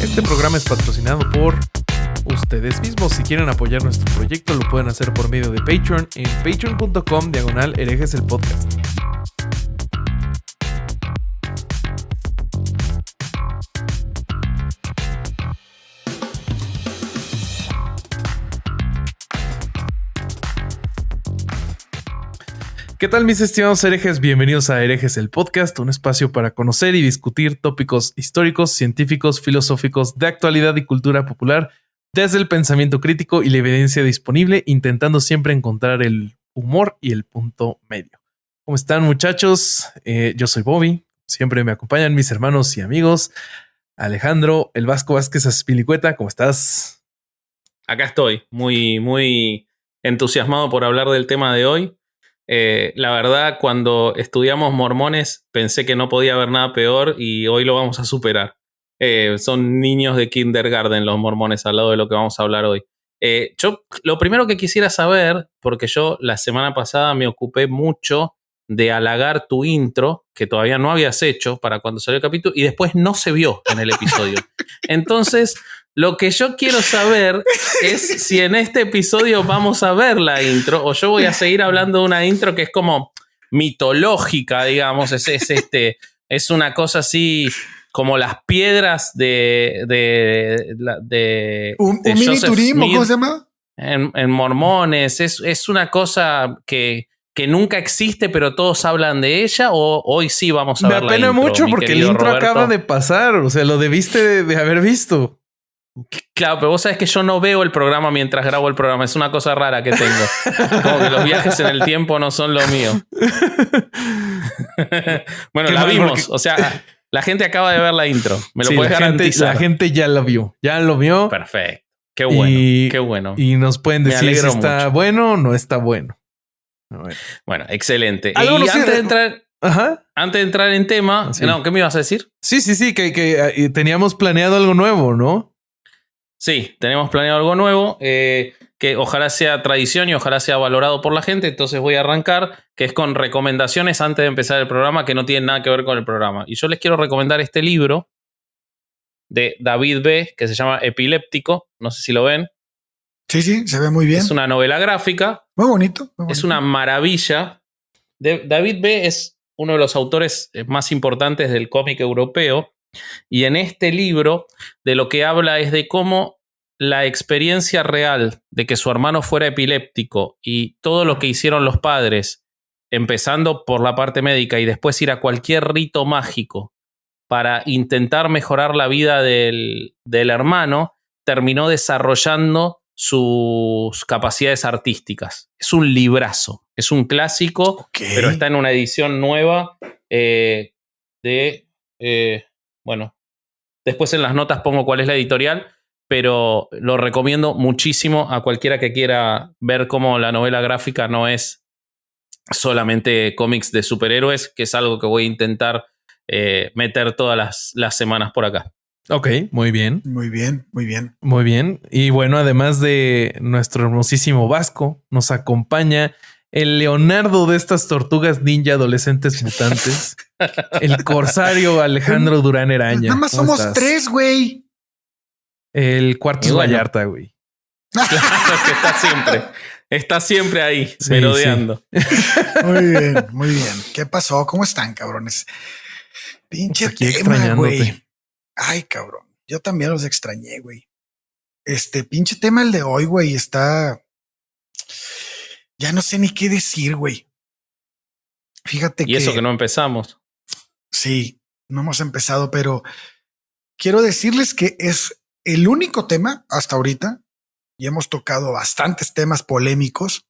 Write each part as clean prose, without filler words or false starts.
Este programa es patrocinado por ustedes mismos. Si quieren apoyar nuestro proyecto, lo pueden hacer por medio de Patreon en patreon.com/herejes el podcast. ¿Qué tal, mis estimados herejes? Bienvenidos a Herejes el Podcast, un espacio para conocer y discutir tópicos históricos, científicos, filosóficos, de actualidad y cultura popular, desde el pensamiento crítico y la evidencia disponible, intentando siempre encontrar el humor y el punto medio. ¿Cómo están, muchachos? Yo soy Bobby, siempre me acompañan mis hermanos y amigos. Alejandro, el Vasco Vázquez Azpilicueta, ¿cómo estás? Acá estoy, muy entusiasmado por hablar del tema de hoy. La verdad, cuando estudiamos mormones pensé que no podía haber nada peor y hoy lo vamos a superar. Son niños de kindergarten los mormones al lado de lo que vamos a hablar hoy. Yo lo primero que quisiera saber, porque yo la semana pasada me ocupé mucho de halagar tu intro, que todavía no habías hecho para cuando salió el capítulo, y después no se vio en el episodio. Entonces, lo que yo quiero saber es si en este episodio vamos a ver la intro o yo voy a seguir hablando de una intro que es como mitológica, digamos. Es una cosa así como las piedras de un mini turismo, ¿cómo se llama? En mormones. Es una cosa que nunca existe, pero todos hablan de ella, o hoy sí vamos a ver la intro. Me apena mucho porque el intro Roberto acaba de pasar, o sea, lo debiste de haber visto. Claro, pero vos sabés que yo no veo el programa mientras grabo el programa. Es una cosa rara que tengo. Como que los viajes en el tiempo no son lo mío. Bueno, la vimos. O sea, la gente acaba de ver la intro. Me lo puedes garantizar. La gente ya lo vio. Ya lo vio. Perfecto. Qué bueno. Qué bueno. Y nos pueden decir si está bueno o no está bueno. Bueno, excelente. Y antes de entrar en tema... Sí. No, ¿qué me ibas a decir? Sí. Que teníamos planeado algo nuevo, ¿no? Sí, tenemos planeado algo nuevo que ojalá sea tradición y ojalá sea valorado por la gente. Entonces voy a arrancar, que es con recomendaciones antes de empezar el programa que no tienen nada que ver con el programa. Y yo les quiero recomendar este libro de David B., que se llama Epiléptico. No sé si lo ven. Sí, se ve muy bien. Es una novela gráfica. Muy bonito. Es una maravilla. David B. es uno de los autores más importantes del cómic europeo. Y en este libro de lo que habla es de cómo la experiencia real de que su hermano fuera epiléptico y todo lo que hicieron los padres, empezando por la parte médica y después ir a cualquier rito mágico para intentar mejorar la vida del hermano, terminó desarrollando sus capacidades artísticas. Es un librazo, es un clásico, pero está en una edición nueva bueno, después en las notas pongo cuál es la editorial, pero lo recomiendo muchísimo a cualquiera que quiera ver cómo la novela gráfica no es solamente cómics de superhéroes, que es algo que voy a intentar meter todas las semanas por acá. Ok, muy bien. Muy bien. Y bueno, además de nuestro hermosísimo Vasco, nos acompaña el Leonardo de estas tortugas ninja adolescentes mutantes, el corsario Alejandro Durán Eraña. Nada más somos tres, güey. El cuarto es Vallarta, güey. Claro que está siempre ahí, merodeando. Sí. Muy bien. ¿Qué pasó? ¿Cómo están, cabrones? Pinche aquí tema, extrañándote. Güey. Ay, cabrón. Yo también los extrañé, güey. Pinche tema el de hoy, güey, está... Ya no sé ni qué decir, güey. Fíjate que... Y eso que no empezamos. Sí, no hemos empezado, pero quiero decirles que es el único tema hasta ahorita, y hemos tocado bastantes temas polémicos,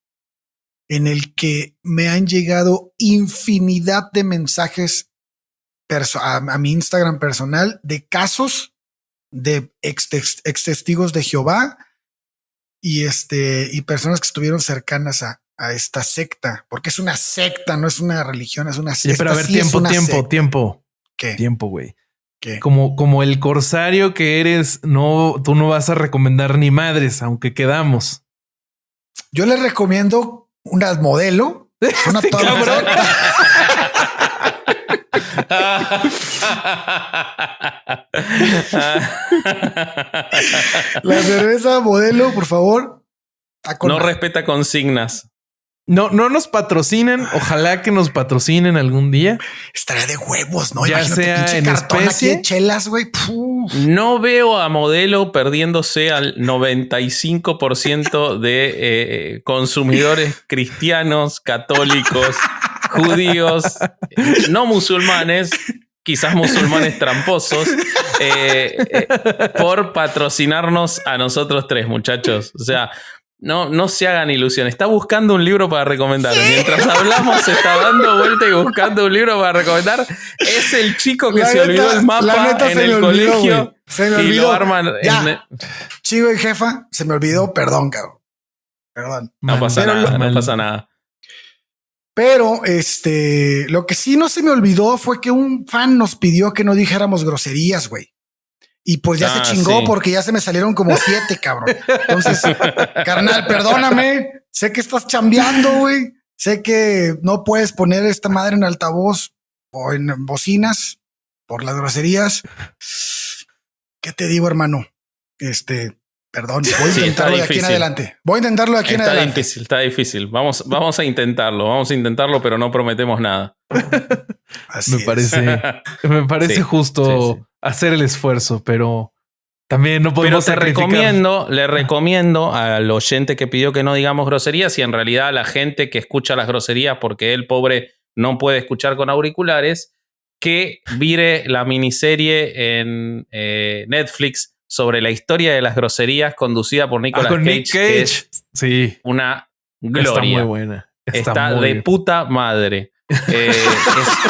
en el que me han llegado infinidad de mensajes a mi Instagram personal de casos de ex testigos de Jehová y personas que estuvieron cercanas a esta secta, porque es una secta, no es una religión, es una secta. Sí, pero a ver, tiempo. ¿Qué? Tiempo, güey. ¿Qué? Como el corsario que eres, tú no vas a recomendar ni madres, aunque quedamos. Yo les recomiendo una modelo Suena todo cabrón. La cerveza modelo, por favor. No respeta consignas. No nos patrocinen. Ojalá que nos patrocinen algún día. Estaría de huevos, ¿no? Ya Imagínate, sea pinche en cartón especie. aquí de chelas, güey. No veo a Modelo perdiéndose al 95% de consumidores cristianos, católicos, judíos, no musulmanes, quizás musulmanes tramposos, por patrocinarnos a nosotros tres, muchachos. O sea, no se hagan ilusiones. Está buscando un libro para recomendar. Sí. Mientras hablamos, se está dando vuelta y buscando un libro para recomendar. Es el chico que se olvidó el mapa en el colegio. Se me olvidó. Y lo arman. Chico y jefa, se me olvidó. Perdón, cabrón. Perdón. No pasa nada, no pasa nada. Pero lo que sí no se me olvidó fue que un fan nos pidió que no dijéramos groserías, güey. Y pues ya se chingó, sí, porque ya se me salieron como 7, cabrón. Entonces, carnal, perdóname. Sé que estás chambeando, güey. Sé que no puedes poner esta madre en altavoz o en bocinas por las groserías. ¿Qué te digo, hermano? Perdón, voy a intentarlo de aquí en adelante. Voy a intentarlo de aquí en adelante. Está difícil. Vamos a intentarlo, pero no prometemos nada. Me parece justo hacer el esfuerzo, pero también no podemos sacrificar. Le recomiendo al oyente que pidió que no digamos groserías, y en realidad a la gente que escucha las groserías porque él, pobre, no puede escuchar con auriculares, que vire la miniserie en Netflix sobre la historia de las groserías, conducida por Nicolas Cage. Nick Cage. Que es una gloria. Está muy buena. Está de puta madre. Es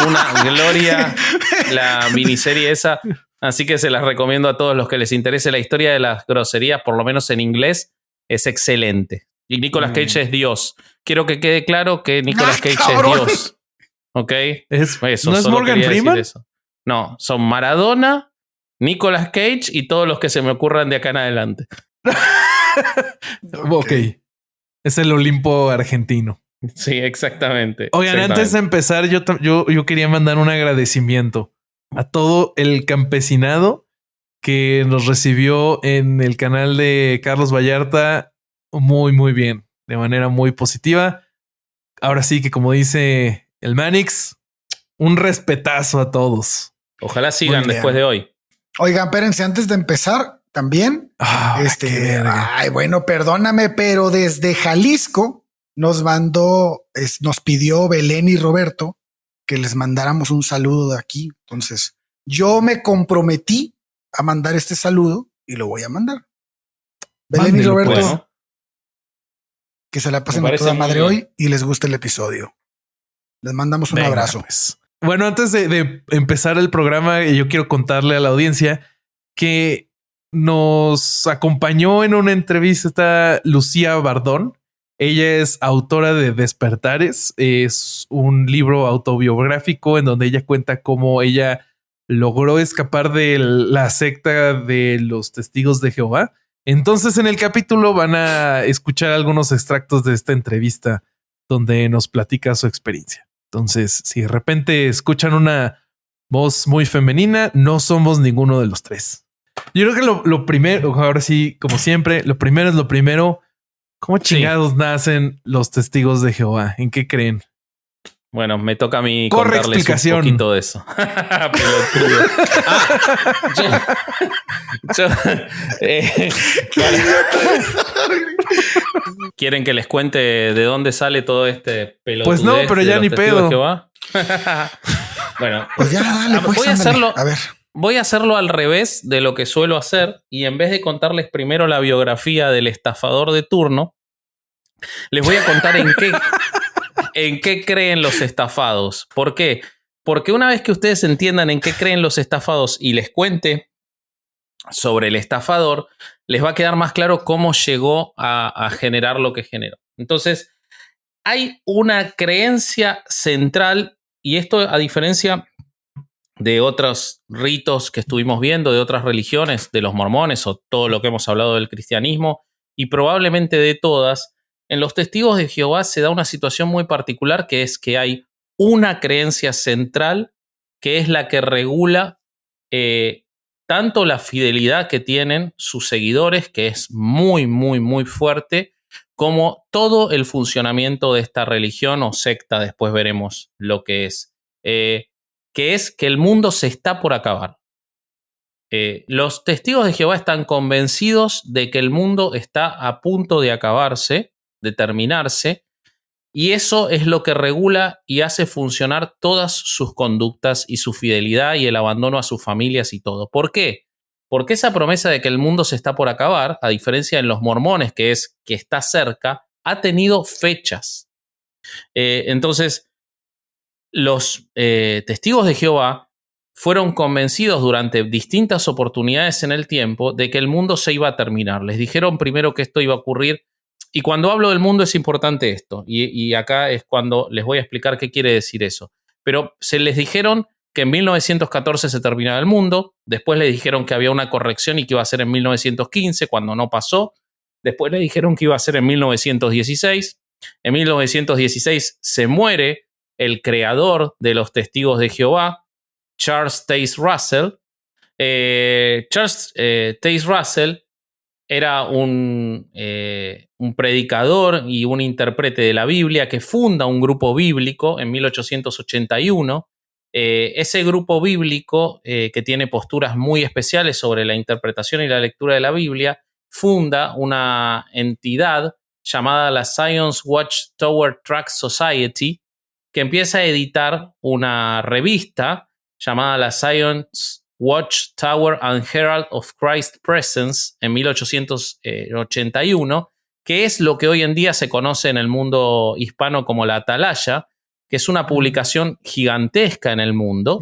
una gloria la miniserie esa. Así que se las recomiendo a todos los que les interese la historia de las groserías, por lo menos en inglés. Es excelente. Y Nicolas Cage es Dios. Quiero que quede claro que Nicolas Cage es Dios. ¿Ok? Eso, ¿no es Morgan Freeman? No, son Maradona, Nicolas Cage y todos los que se me ocurran de acá en adelante. Ok. Es el Olimpo argentino. Sí, exactamente. Oigan, antes de empezar, yo quería mandar un agradecimiento a todo el campesinado que nos recibió en el canal de Carlos Vallarta muy, muy bien, de manera muy positiva. Ahora sí que, como dice el Manix, un respetazo a todos. Ojalá sigan después de hoy. Oigan, espérense, antes de empezar, también, bueno, perdóname, pero desde Jalisco nos pidió Belén y Roberto que les mandáramos un saludo de aquí. Entonces, yo me comprometí a mandar este saludo y lo voy a mandar. Belén y Roberto, bueno, que se la pasen a toda madre hoy y les guste el episodio. Les mandamos un abrazo. Pues. Bueno, antes de empezar el programa, yo quiero contarle a la audiencia que nos acompañó en una entrevista Lucía Bardón. Ella es autora de Despertares. Es un libro autobiográfico en donde ella cuenta cómo ella logró escapar de la secta de los Testigos de Jehová. Entonces, en el capítulo van a escuchar algunos extractos de esta entrevista donde nos platica su experiencia. Entonces, si de repente escuchan una voz muy femenina, no somos ninguno de los tres. Yo creo que lo primero, ahora sí, como siempre, lo primero es lo primero. ¿Cómo chingados nacen los Testigos de Jehová? ¿En qué creen? Bueno, me toca a mí contarles un poquito de eso. Pelotudo. ¿Quieren que les cuente de dónde sale todo este pelotudo? Pues no, pero ya ni pedo. Bueno, pues ya dale, pues, voy a hacerlo. A ver. Voy a hacerlo al revés de lo que suelo hacer, y en vez de contarles primero la biografía del estafador de turno, les voy a contar en qué creen los estafados. ¿Por qué? Porque una vez que ustedes entiendan en qué creen los estafados y les cuente sobre el estafador, les va a quedar más claro cómo llegó a generar lo que generó. Entonces, hay una creencia central, y esto a diferencia de otros ritos que estuvimos viendo, de otras religiones, de los mormones o todo lo que hemos hablado del cristianismo, y probablemente de todas, en los testigos de Jehová se da una situación muy particular, que es que hay una creencia central que es la que regula tanto la fidelidad que tienen sus seguidores, que es muy, muy, muy fuerte, como todo el funcionamiento de esta religión o secta. Después veremos lo que es. Que es que el mundo se está por acabar. Los testigos de Jehová están convencidos de que el mundo está a punto de acabarse, de terminarse, y eso es lo que regula y hace funcionar todas sus conductas y su fidelidad y el abandono a sus familias y todo. ¿Por qué? Porque esa promesa de que el mundo se está por acabar, a diferencia de los mormones, que es que está cerca, ha tenido fechas. Entonces, los testigos de Jehová fueron convencidos durante distintas oportunidades en el tiempo de que el mundo se iba a terminar. Les dijeron primero que esto iba a ocurrir. Y cuando hablo del mundo es importante esto. Y acá es cuando les voy a explicar qué quiere decir eso. Pero se les dijeron que en 1914 se terminaba el mundo. Después les dijeron que había una corrección y que iba a ser en 1915, cuando no pasó. Después les dijeron que iba a ser en 1916. En 1916 se muere el creador de los testigos de Jehová, Charles Taze Russell. Charles Taze Russell era un predicador y un intérprete de la Biblia que funda un grupo bíblico en 1881. Ese grupo bíblico, que tiene posturas muy especiales sobre la interpretación y la lectura de la Biblia, funda una entidad llamada la Zion's Watchtower Tract Society, que empieza a editar una revista llamada la Zion's Watchtower and Herald of Christ's Presence en 1881, que es lo que hoy en día se conoce en el mundo hispano como la Atalaya, que es una publicación gigantesca en el mundo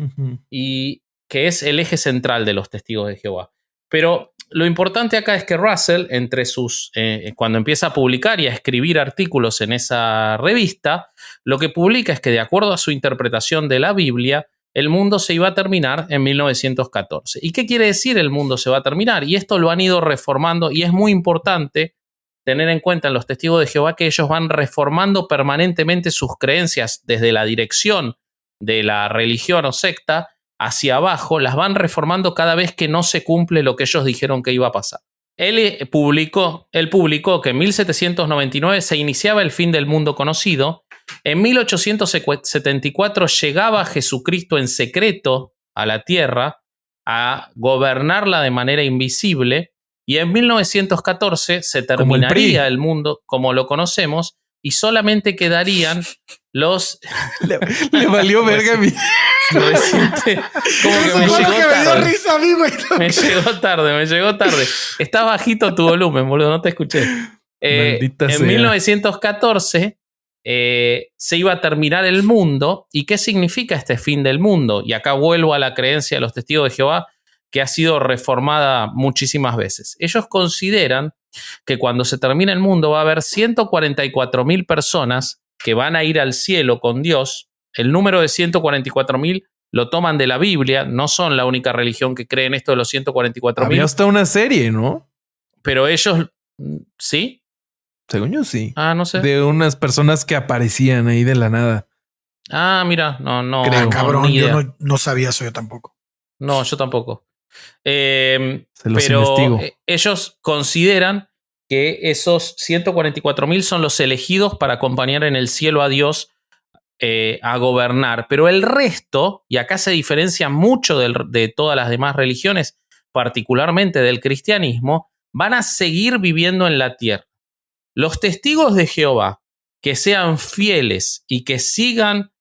y que es el eje central de los testigos de Jehová. Pero lo importante acá es que Russell, entre sus, cuando empieza a publicar y a escribir artículos en esa revista, lo que publica es que, de acuerdo a su interpretación de la Biblia, el mundo se iba a terminar en 1914. ¿Y qué quiere decir el mundo se va a terminar? Y esto lo han ido reformando, y es muy importante tener en cuenta en los testigos de Jehová que ellos van reformando permanentemente sus creencias desde la dirección de la religión o secta hacia abajo, las van reformando cada vez que no se cumple lo que ellos dijeron que iba a pasar. Él publicó que en 1799 se iniciaba el fin del mundo conocido. En 1874 llegaba Jesucristo en secreto a la tierra a gobernarla de manera invisible, y en 1914 se terminaría el mundo como lo conocemos y solamente quedarían los... Le valió verga a mí. Como que me llegó tarde. Me llegó tarde. Está bajito tu volumen, boludo, no te escuché. En 1914 se iba a terminar el mundo. ¿Y qué significa este fin del mundo? Y acá vuelvo a la creencia de los testigos de Jehová, que ha sido reformada muchísimas veces. Ellos consideran que cuando se termine el mundo va a haber 144.000 personas que van a ir al cielo con Dios. El número de 144.000 lo toman de la Biblia, no son la única religión que cree en esto de los 144.000. Había hasta una serie, ¿no? Pero ellos, ¿sí? Según yo, sí. Ah, no sé. De unas personas que aparecían ahí de la nada. Ah, mira, no. Creo. Cabrón, yo no sabía eso yo tampoco. No, yo tampoco. Se los pero investigo. Ellos consideran que esos 144.000 son los elegidos para acompañar en el cielo a Dios a gobernar. Pero el resto, y acá se diferencia mucho de todas las demás religiones, particularmente del cristianismo, van a seguir viviendo en la tierra. Los testigos de Jehová que sean fieles y que sigan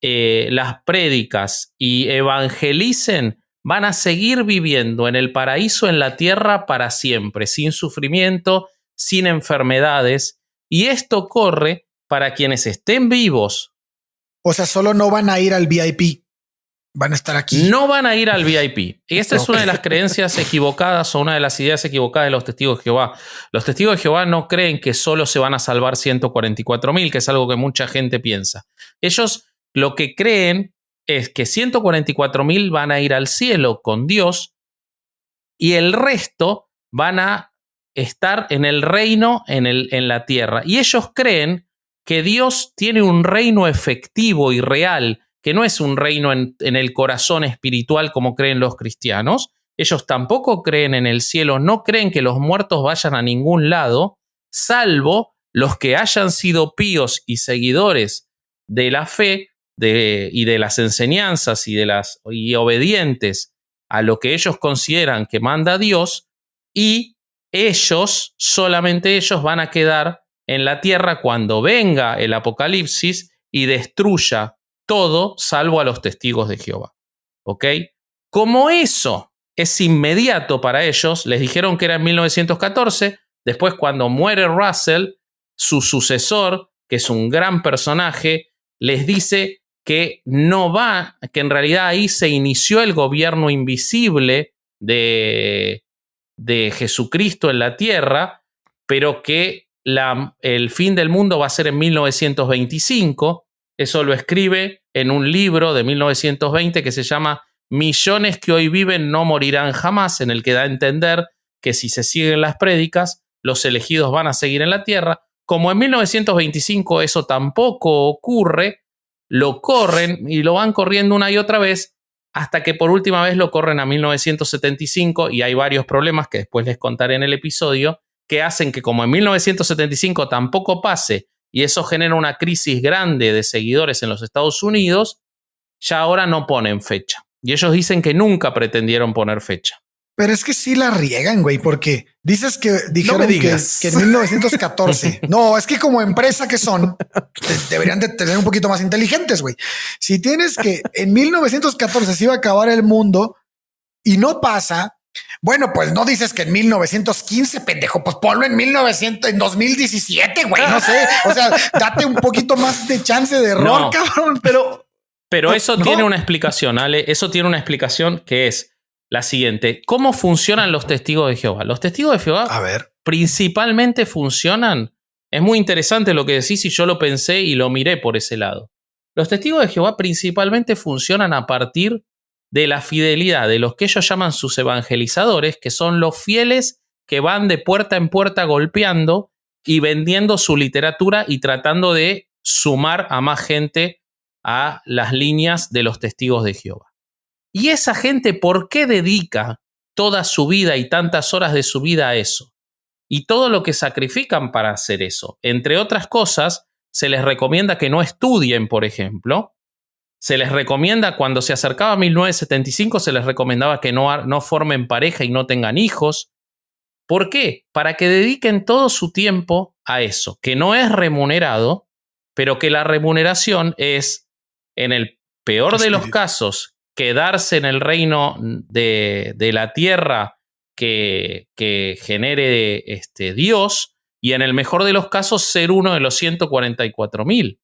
las prédicas y evangelicen, van a seguir viviendo en el paraíso en la tierra para siempre, sin sufrimiento, sin enfermedades. Y esto corre para quienes estén vivos. O sea, solo no van a ir al VIP. Van a estar aquí. No van a ir al VIP. Y esta es una de las creencias equivocadas o una de las ideas equivocadas de los testigos de Jehová. Los testigos de Jehová no creen que solo se van a salvar 144.000, que es algo que mucha gente piensa. Ellos lo que creen es que 144.000 van a ir al cielo con Dios y el resto van a estar en el reino en la tierra. Y ellos creen que Dios tiene un reino efectivo y real, que no es un reino en el corazón espiritual como creen los cristianos. Ellos tampoco creen en el cielo, no creen que los muertos vayan a ningún lado, salvo los que hayan sido píos y seguidores de la fe y de las enseñanzas y obedientes a lo que ellos consideran que manda Dios, y ellos, solamente ellos, van a quedar en la tierra cuando venga el Apocalipsis y destruya todo salvo a los testigos de Jehová. ¿Ok? Como eso es inmediato para ellos, les dijeron que era en 1914, después cuando muere Russell, su sucesor, que es un gran personaje, les dice que no va, que en realidad ahí se inició el gobierno invisible de Jesucristo en la tierra, pero que el fin del mundo va a ser en 1925. Eso lo escribe en un libro de 1920 que se llama Millones que hoy viven no morirán jamás, en el que da a entender que si se siguen las prédicas, los elegidos van a seguir en la tierra. Como en 1925 eso tampoco ocurre, lo corren y lo van corriendo una y otra vez hasta que por última vez lo corren a 1975, y hay varios problemas que después les contaré en el episodio que hacen que como en 1975 tampoco pase y eso genera una crisis grande de seguidores en los Estados Unidos, ya ahora no ponen fecha. Y ellos dicen que nunca pretendieron poner fecha. Pero es que sí la riegan, güey, porque dices que dijeron no que en 1914. No, es que como empresa que son, deberían de tener un poquito más inteligentes, güey. Si tienes que en 1914 se iba a acabar el mundo y no pasa, bueno, pues no dices que en 1915, pendejo, pues ponlo en 2017, güey, no sé. O sea, date un poquito más de chance de error, no, cabrón. Pero eso tiene una explicación, Ale. Eso tiene una explicación que es la siguiente. ¿Cómo funcionan los testigos de Jehová? Los testigos de Jehová principalmente funcionan. Es muy interesante lo que decís y yo lo pensé y lo miré por ese lado. Los testigos de Jehová principalmente funcionan a partir de la fidelidad de los que ellos llaman sus evangelizadores, que son los fieles que van de puerta en puerta golpeando y vendiendo su literatura y tratando de sumar a más gente a las líneas de los testigos de Jehová. Y esa gente, ¿por qué dedica toda su vida y tantas horas de su vida a eso? Y todo lo que sacrifican para hacer eso. Entre otras cosas, se les recomienda que no estudien, por ejemplo. Se les recomienda, cuando se acercaba a 1975, se les recomendaba que no formen pareja y no tengan hijos. ¿Por qué? Para que dediquen todo su tiempo a eso, que no es remunerado, pero que la remuneración es, en el peor de los casos, quedarse en el reino de la tierra que genere Dios, y en el mejor de los casos ser uno de los 144,000.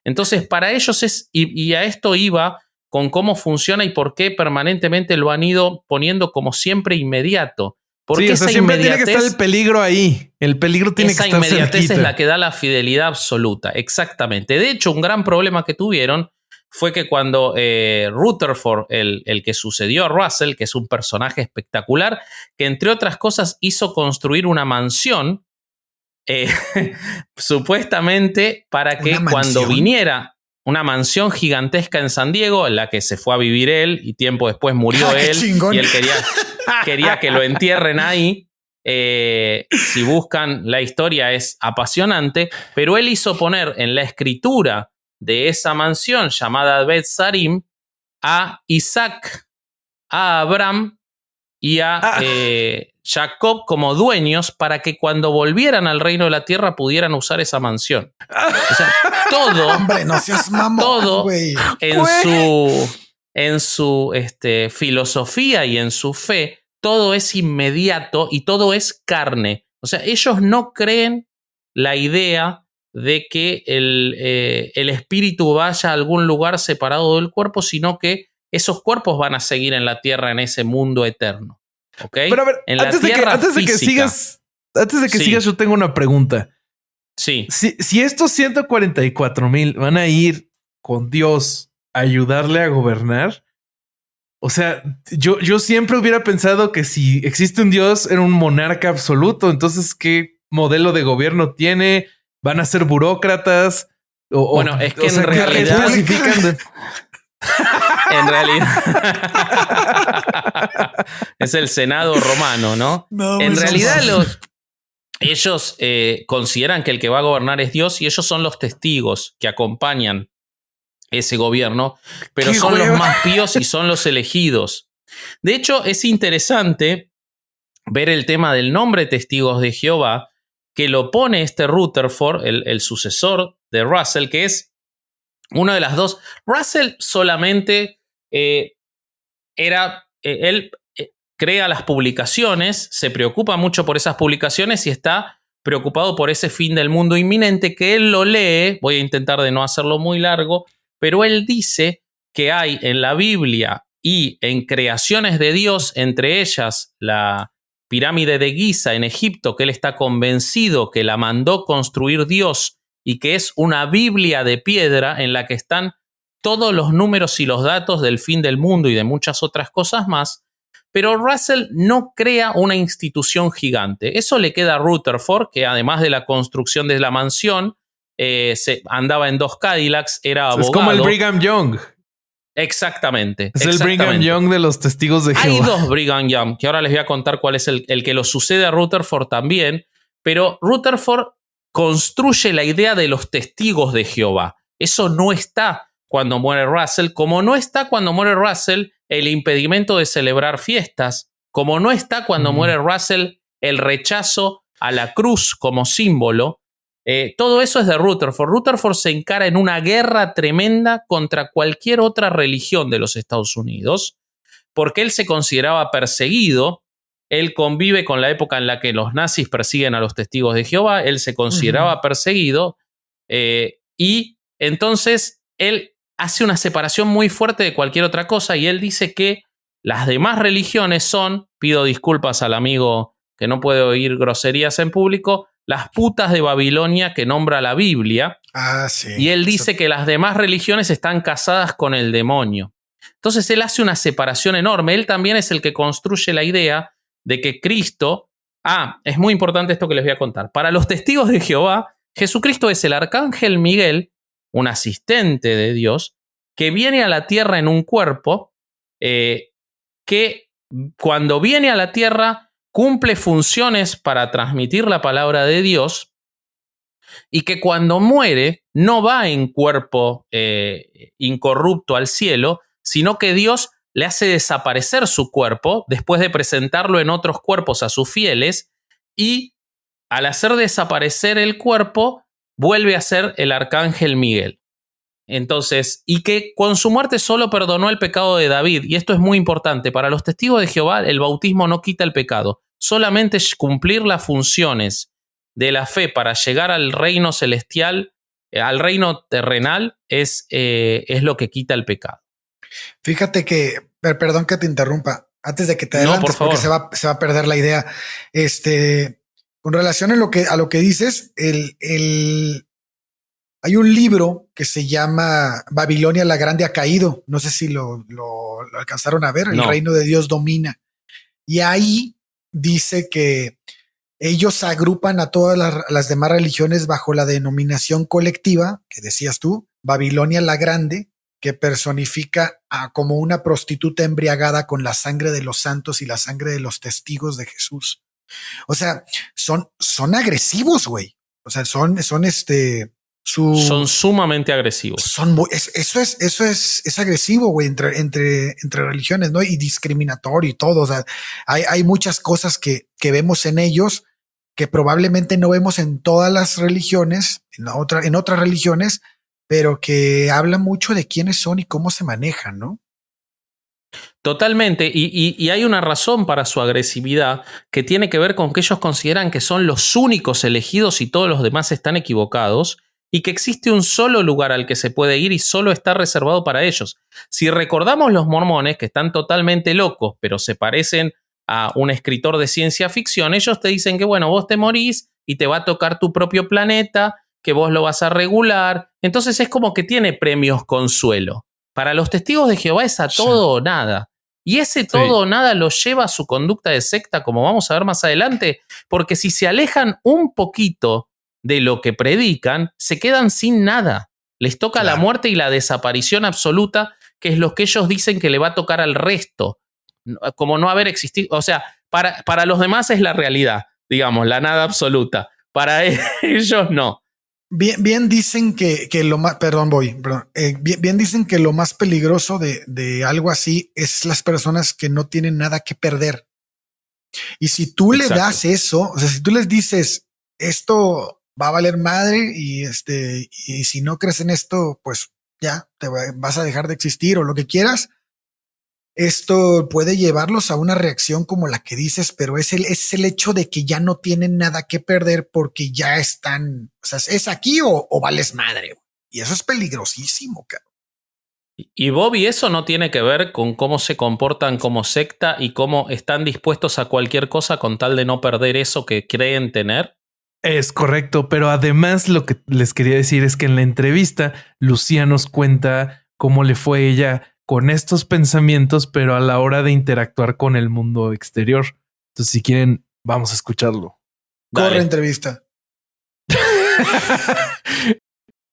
Entonces, para ellos y a esto iba con cómo funciona y por qué permanentemente lo han ido poniendo como siempre inmediato. Porque sí, o sea, siempre tiene que estar el peligro ahí. El peligro tiene que estar cerquita. Esa inmediatez es la que da la fidelidad absoluta. Exactamente. De hecho, un gran problema que tuvieron fue que cuando Rutherford, el que sucedió a Russell, que es un personaje espectacular, que entre otras cosas hizo construir una mansión, supuestamente para que cuando viniera, una mansión gigantesca en San Diego, en la que se fue a vivir él y tiempo después murió él, y él quería que lo entierren ahí. Si buscan la historia es apasionante, pero él hizo poner en la escritura de esa mansión llamada Bet Sarim a Isaac, a Abraham y a Jacob como dueños, para que cuando volvieran al reino de la tierra pudieran usar esa mansión. O sea, todo, hombre, no seas mamón, todo en su filosofía y en su fe, todo es inmediato y todo es carne. O sea, ellos no creen la idea de que el espíritu vaya a algún lugar separado del cuerpo, sino que esos cuerpos van a seguir en la tierra en ese mundo eterno. ¿Okay? Pero a ver, antes de que sigas, yo tengo una pregunta. Sí. Si estos 144,000 van a ir con Dios a ayudarle a gobernar, O sea, yo siempre hubiera pensado que si existe un Dios, era un monarca absoluto. Entonces, ¿qué modelo de gobierno tiene? ¿Van a ser burócratas? Bueno, es que en realidad... En realidad es el Senado romano, ¿no? En realidad ellos consideran que el que va a gobernar es Dios y ellos son los testigos que acompañan ese gobierno, pero son los más píos y son los elegidos. De hecho, es interesante ver el tema del nombre Testigos de Jehová, que lo pone Rutherford, el sucesor de Russell, que es una de las dos. Russell solamente él crea las publicaciones, se preocupa mucho por esas publicaciones y está preocupado por ese fin del mundo inminente que él lo lee. Voy a intentar de no hacerlo muy largo, pero él dice que hay en la Biblia y en creaciones de Dios, entre ellas la pirámide de Giza en Egipto, que él está convencido que la mandó construir Dios y que es una Biblia de piedra en la que están todos los números y los datos del fin del mundo y de muchas otras cosas más. Pero Russell no crea una institución gigante. Eso le queda a Rutherford, que además de la construcción de la mansión, andaba en 2 Cadillacs, era abogado. Es como el Brigham Young. Exactamente. Es el Brigham Young de los Testigos de Jehová. Hay 2 Brigham Young, que ahora les voy a contar cuál es el que lo sucede a Rutherford también. Pero Rutherford construye la idea de los Testigos de Jehová. Eso no está cuando muere Russell, como no está cuando muere Russell el impedimento de celebrar fiestas, como no está cuando muere Russell el rechazo a la cruz como símbolo. Todo eso es de Rutherford. Rutherford se encara en una guerra tremenda contra cualquier otra religión de los Estados Unidos, porque él se consideraba perseguido. Él convive con la época en la que los nazis persiguen a los Testigos de Jehová. Él se consideraba perseguido y entonces él hace una separación muy fuerte de cualquier otra cosa y él dice que las demás religiones son, pido disculpas al amigo que no puede oír groserías en público, las putas de Babilonia que nombra la Biblia. Sí. Y él dice que las demás religiones están casadas con el demonio. Entonces él hace una separación enorme. Él también es el que construye la idea de que Cristo... es muy importante esto que les voy a contar. Para los Testigos de Jehová, Jesucristo es el arcángel Miguel, un asistente de Dios, que viene a la tierra en un cuerpo, que cuando viene a la tierra cumple funciones para transmitir la palabra de Dios y que cuando muere no va en cuerpo incorrupto al cielo, sino que Dios le hace desaparecer su cuerpo después de presentarlo en otros cuerpos a sus fieles y al hacer desaparecer el cuerpo vuelve a ser el arcángel Miguel. Entonces, y que con su muerte solo perdonó el pecado de David. Y esto es muy importante. Para los Testigos de Jehová, el bautismo no quita el pecado. Solamente cumplir las funciones de la fe para llegar al reino celestial, al reino terrenal, es lo que quita el pecado. Fíjate que, perdón que te interrumpa, antes de que te adelantes, porque se va a perder la idea. Con relación a lo que dices, hay un libro que se llama Babilonia la Grande ha caído. No sé si lo alcanzaron a ver. El reino de Dios domina. Y ahí dice que ellos agrupan a todas las demás religiones bajo la denominación colectiva, que decías tú, Babilonia la Grande, que personifica como una prostituta embriagada con la sangre de los santos y la sangre de los testigos de Jesús. O sea, son agresivos, güey. O sea, son sumamente agresivos. Eso es agresivo, güey, entre religiones, ¿no? Y discriminatorio y todo. O sea, hay muchas cosas que vemos en ellos que probablemente no vemos en todas las religiones, en otras religiones, pero que hablan mucho de quiénes son y cómo se manejan, ¿no? Totalmente, y hay una razón para su agresividad que tiene que ver con que ellos consideran que son los únicos elegidos y todos los demás están equivocados y que existe un solo lugar al que se puede ir y solo está reservado para ellos. Si recordamos los mormones, que están totalmente locos, pero se parecen a un escritor de ciencia ficción, ellos te dicen que bueno, vos te morís y te va a tocar tu propio planeta, que vos lo vas a regular. Entonces es como que tiene premios consuelo. Para los Testigos de Jehová es a todo o nada. Y ese todo o nada los lleva a su conducta de secta, como vamos a ver más adelante, porque si se alejan un poquito de lo que predican, se quedan sin nada. Les toca la muerte y la desaparición absoluta, que es lo que ellos dicen que le va a tocar al resto. Como no haber existido. O sea, para los demás es la realidad, digamos, la nada absoluta. Para ellos no. Bien dicen que lo más, bien dicen que lo más peligroso de algo así es las personas que no tienen nada que perder. Y si tú le das eso, o sea, si tú les dices esto va a valer madre y si no crees en esto, pues ya te vas a dejar de existir o lo que quieras. Esto puede llevarlos a una reacción como la que dices, pero es el hecho de que ya no tienen nada que perder porque ya están, o sea, es aquí o vales madre. Y eso es peligrosísimo, cabrón. Y Bobby, eso no tiene que ver con cómo se comportan como secta y cómo están dispuestos a cualquier cosa con tal de no perder eso que creen tener. Es correcto, pero además lo que les quería decir es que en la entrevista Lucía nos cuenta cómo le fue ella con estos pensamientos, pero a la hora de interactuar con el mundo exterior. Entonces, si quieren, vamos a escucharlo. Corre entrevista.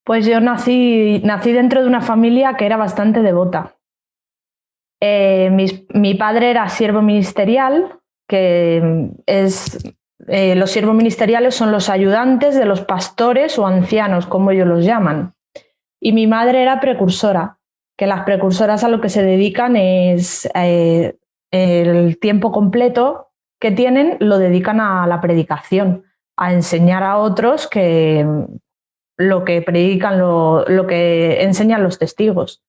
Pues yo nací dentro de una familia que era bastante devota. Mi padre era siervo ministerial, que es... los siervos ministeriales son los ayudantes de los pastores o ancianos, como ellos los llaman. Y mi madre era precursora, que las precursoras a lo que se dedican es el tiempo completo que tienen, lo dedican a la predicación, a enseñar a otros que lo que predican, lo que enseñan los testigos.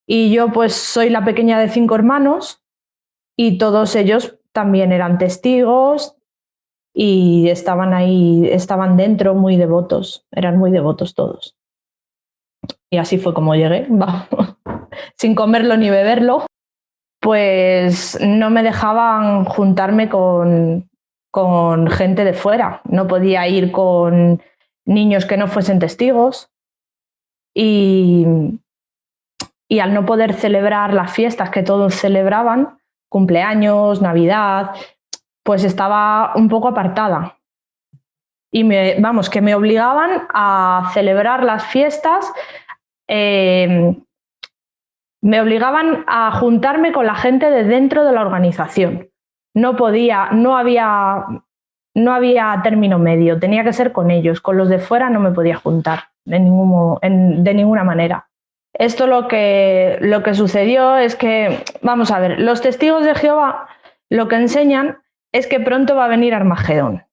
Y yo pues soy la pequeña de 5 hermanos y todos ellos también eran testigos y estaban ahí, estaban dentro muy devotos, eran muy devotos todos. Y así fue como llegué, sin comerlo ni beberlo, pues no me dejaban juntarme con gente de fuera, no podía ir con niños que no fuesen testigos y al no poder celebrar las fiestas que todos celebraban, cumpleaños, Navidad, pues estaba un poco apartada. Y que me obligaban a celebrar las fiestas, me obligaban a juntarme con la gente de dentro de la organización. No había término medio, tenía que ser con ellos, con los de fuera no me podía juntar de ninguna manera. Esto lo que sucedió es que, vamos a ver, los testigos de Jehová lo que enseñan es que pronto va a venir Armagedón,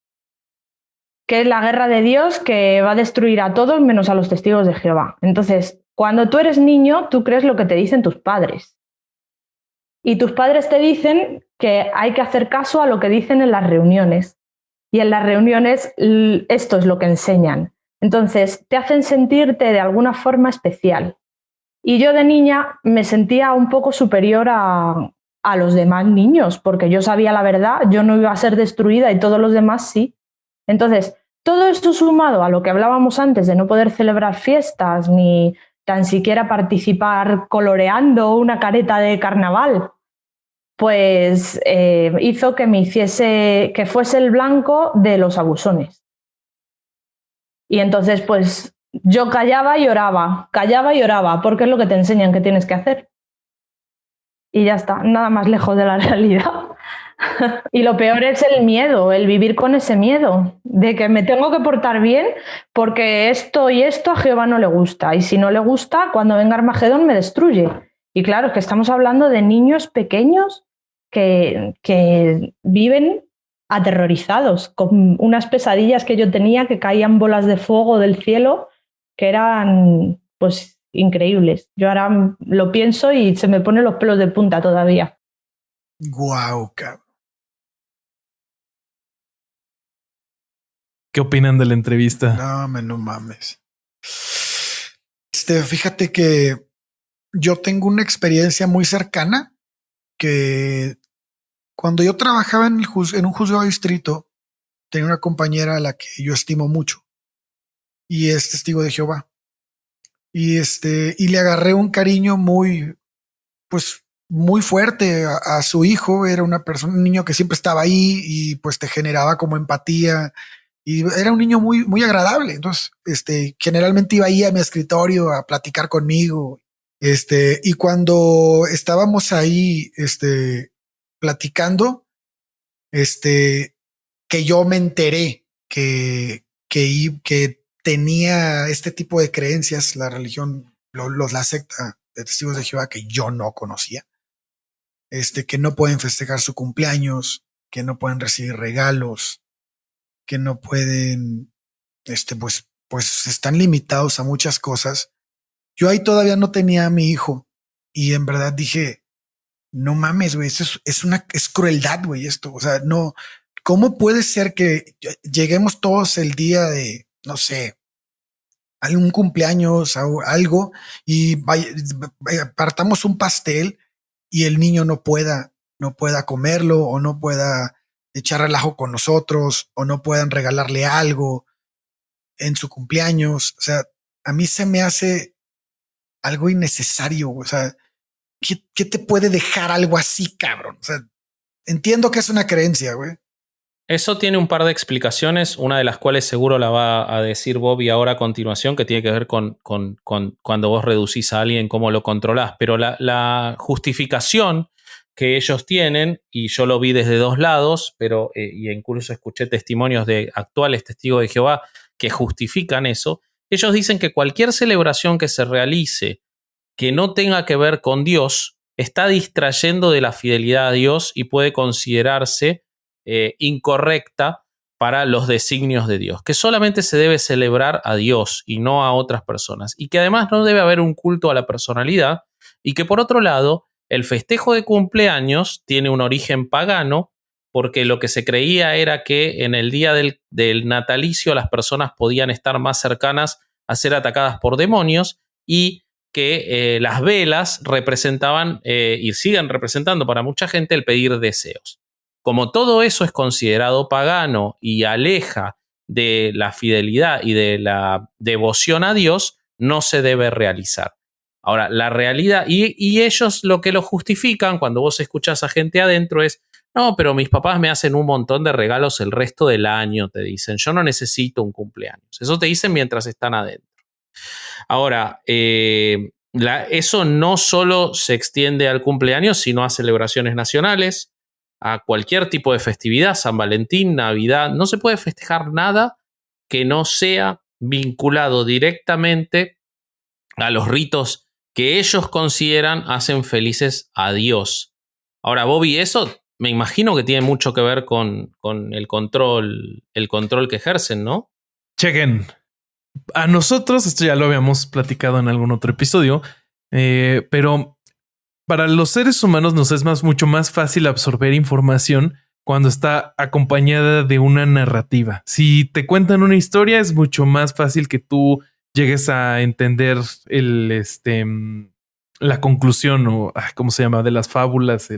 que es la guerra de Dios que va a destruir a todos menos a los testigos de Jehová. Entonces, cuando tú eres niño, tú crees lo que te dicen tus padres. Y tus padres te dicen que hay que hacer caso a lo que dicen en las reuniones. Y en las reuniones esto es lo que enseñan. Entonces, te hacen sentirte de alguna forma especial. Y yo de niña me sentía un poco superior a los demás niños, porque yo sabía la verdad, yo no iba a ser destruida y todos los demás sí. Entonces, todo esto sumado a lo que hablábamos antes de no poder celebrar fiestas ni tan siquiera participar coloreando una careta de carnaval, pues hizo que fuese el blanco de los abusones. Y entonces, pues yo callaba y oraba, porque es lo que te enseñan que tienes que hacer. Y ya está, nada más lejos de la realidad. Y lo peor es el miedo, el vivir con ese miedo de que me tengo que portar bien porque esto y esto a Jehová no le gusta. Y si no le gusta, cuando venga Armagedón me destruye. Y claro, es que estamos hablando de niños pequeños que viven aterrorizados, con unas pesadillas que yo tenía, que caían bolas de fuego del cielo, que eran pues increíbles. Yo ahora lo pienso y se me ponen los pelos de punta todavía. Guau, cabrón. ¿Qué opinan de la entrevista? No mames. Fíjate que yo tengo una experiencia muy cercana que cuando yo trabajaba en un juzgado de distrito, tenía una compañera a la que yo estimo mucho y es testigo de Jehová. Y le agarré un cariño muy, pues muy fuerte a su hijo. Era una persona, un niño que siempre estaba ahí y pues te generaba como empatía y era un niño muy, muy agradable. Entonces, generalmente iba ahí a mi escritorio a platicar conmigo. Y cuando estábamos ahí, platicando, que yo me enteré que tenía este tipo de creencias, la religión, la secta de Testigos de Jehová, que yo no conocía, que no pueden festejar su cumpleaños, que no pueden recibir regalos, que no pueden, pues están limitados a muchas cosas. Yo ahí todavía no tenía a mi hijo y en verdad dije, no mames, güey, es crueldad, güey, esto. O sea, no, ¿cómo puede ser que lleguemos todos el día de, no sé, algún cumpleaños o algo y partamos un pastel y el niño no pueda comerlo o no pueda echar relajo con nosotros o no puedan regalarle algo en su cumpleaños? O sea, a mí se me hace algo innecesario. O sea, ¿qué te puede dejar algo así, cabrón? O sea, entiendo que es una creencia, güey. Eso tiene un par de explicaciones, una de las cuales seguro la va a decir Bobby ahora a continuación, que tiene que ver con cuando vos reducís a alguien, cómo lo controlás. Pero la justificación que ellos tienen, y yo lo vi desde dos lados, pero y incluso escuché testimonios de actuales testigos de Jehová que justifican eso, ellos dicen que cualquier celebración que se realice que no tenga que ver con Dios está distrayendo de la fidelidad a Dios y puede considerarse incorrecta para los designios de Dios, que solamente se debe celebrar a Dios y no a otras personas, y que además no debe haber un culto a la personalidad, y que por otro lado, el festejo de cumpleaños tiene un origen pagano, porque lo que se creía era que en el día del natalicio las personas podían estar más cercanas a ser atacadas por demonios, y que las velas representaban y siguen representando para mucha gente el pedir deseos. Como todo eso es considerado pagano y aleja de la fidelidad y de la devoción a Dios, no se debe realizar. Ahora, la realidad, y ellos lo que lo justifican cuando vos escuchás a gente adentro es, no, pero mis papás me hacen un montón de regalos el resto del año, te dicen, yo no necesito un cumpleaños. Eso te dicen mientras están adentro. Ahora, eso no solo se extiende al cumpleaños, sino a celebraciones nacionales, a cualquier tipo de festividad, San Valentín, Navidad. No se puede festejar nada que no sea vinculado directamente a los ritos que ellos consideran hacen felices a Dios. Ahora, Bobby, eso me imagino que tiene mucho que ver con el control que ejercen, ¿no? Chequen. A nosotros, esto ya lo habíamos platicado en algún otro episodio, pero para los seres humanos nos es mucho más fácil absorber información cuando está acompañada de una narrativa. Si te cuentan una historia, es mucho más fácil que tú llegues a entender la conclusión o ¿cómo se llama? De las fábulas,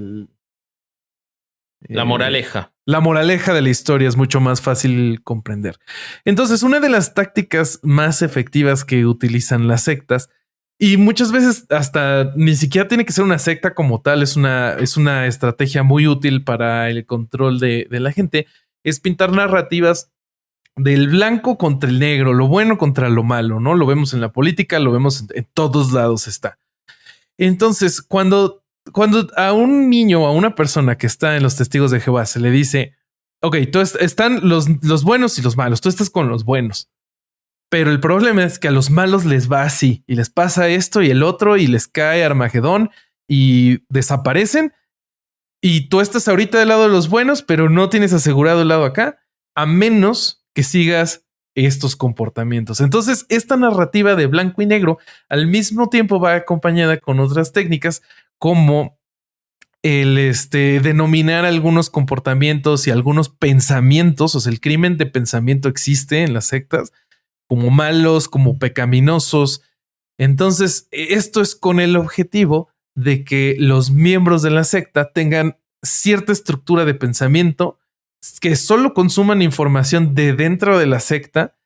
la moraleja. La moraleja de la historia es mucho más fácil comprender. Entonces, una de las tácticas más efectivas que utilizan las sectas, y muchas veces hasta ni siquiera tiene que ser una secta como tal, es una estrategia muy útil para el control de la gente, es pintar narrativas del blanco contra el negro, lo bueno contra lo malo, ¿no? Lo vemos en la política, lo vemos en todos lados está. Entonces, cuando a un niño o a una persona que está en los Testigos de Jehová se le dice, ok, están los buenos y los malos, tú estás con los buenos, pero el problema es que a los malos les va así y les pasa esto y el otro y les cae Armagedón y desaparecen y tú estás ahorita del lado de los buenos, pero no tienes asegurado el lado acá, a menos que sigas estos comportamientos. Entonces, esta narrativa de blanco y negro al mismo tiempo va acompañada con otras técnicas como el denominar algunos comportamientos y algunos pensamientos. O sea, el crimen de pensamiento existe en las sectas como malos, como pecaminosos. Entonces, esto es con el objetivo de que los miembros de la secta tengan cierta estructura de pensamiento, que solo consuman información de dentro de la secta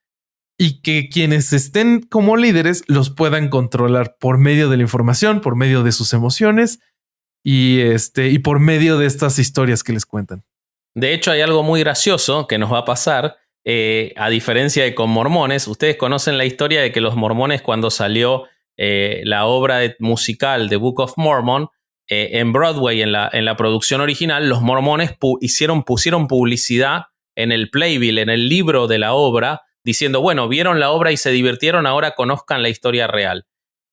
y que quienes estén como líderes los puedan controlar por medio de la información, por medio de sus emociones y por medio de estas historias que les cuentan. De hecho, hay algo muy gracioso que nos va a pasar, a diferencia de con mormones. Ustedes conocen la historia de que los mormones, cuando salió la obra musical de Book of Mormon, en Broadway, en la producción original, los mormones pusieron publicidad en el playbill, en el libro de la obra, diciendo, bueno, vieron la obra y se divirtieron, ahora conozcan la historia real.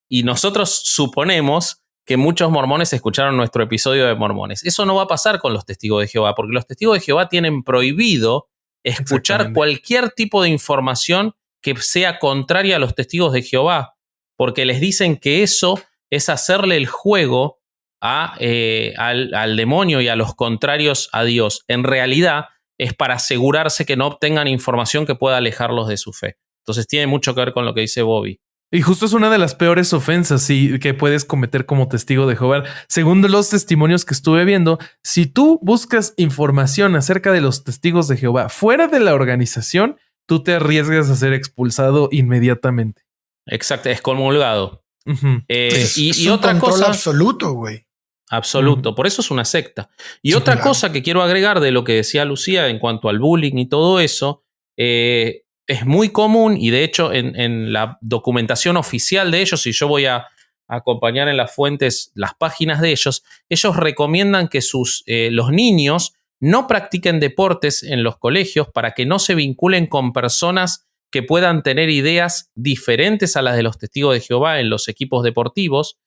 Y nosotros suponemos que muchos mormones escucharon nuestro episodio de mormones. Eso no va a pasar con los testigos de Jehová, porque los testigos de Jehová tienen prohibido escuchar cualquier tipo de información que sea contraria a los testigos de Jehová, porque les dicen que eso es hacerle el juego al demonio y a los contrarios a Dios. En realidad es para asegurarse que no obtengan información que pueda alejarlos de su fe. Entonces tiene mucho que ver con lo que dice Bobby. Y justo es una de las peores ofensas que puedes cometer como testigo de Jehová. Según los testimonios que estuve viendo, si tú buscas información acerca de los testigos de Jehová fuera de la organización, tú te arriesgas a ser expulsado inmediatamente. Exacto, excomulgado. Uh-huh. Y otra cosa absoluto, güey. Absoluto, por eso es una secta. Y otra cosa que quiero agregar de lo que decía Lucía en cuanto al bullying y todo eso, es muy común, y de hecho en la documentación oficial de ellos, y yo voy a acompañar en las fuentes las páginas de ellos recomiendan que los niños no practiquen deportes en los colegios para que no se vinculen con personas que puedan tener ideas diferentes a las de los testigos de Jehová en los equipos deportivos,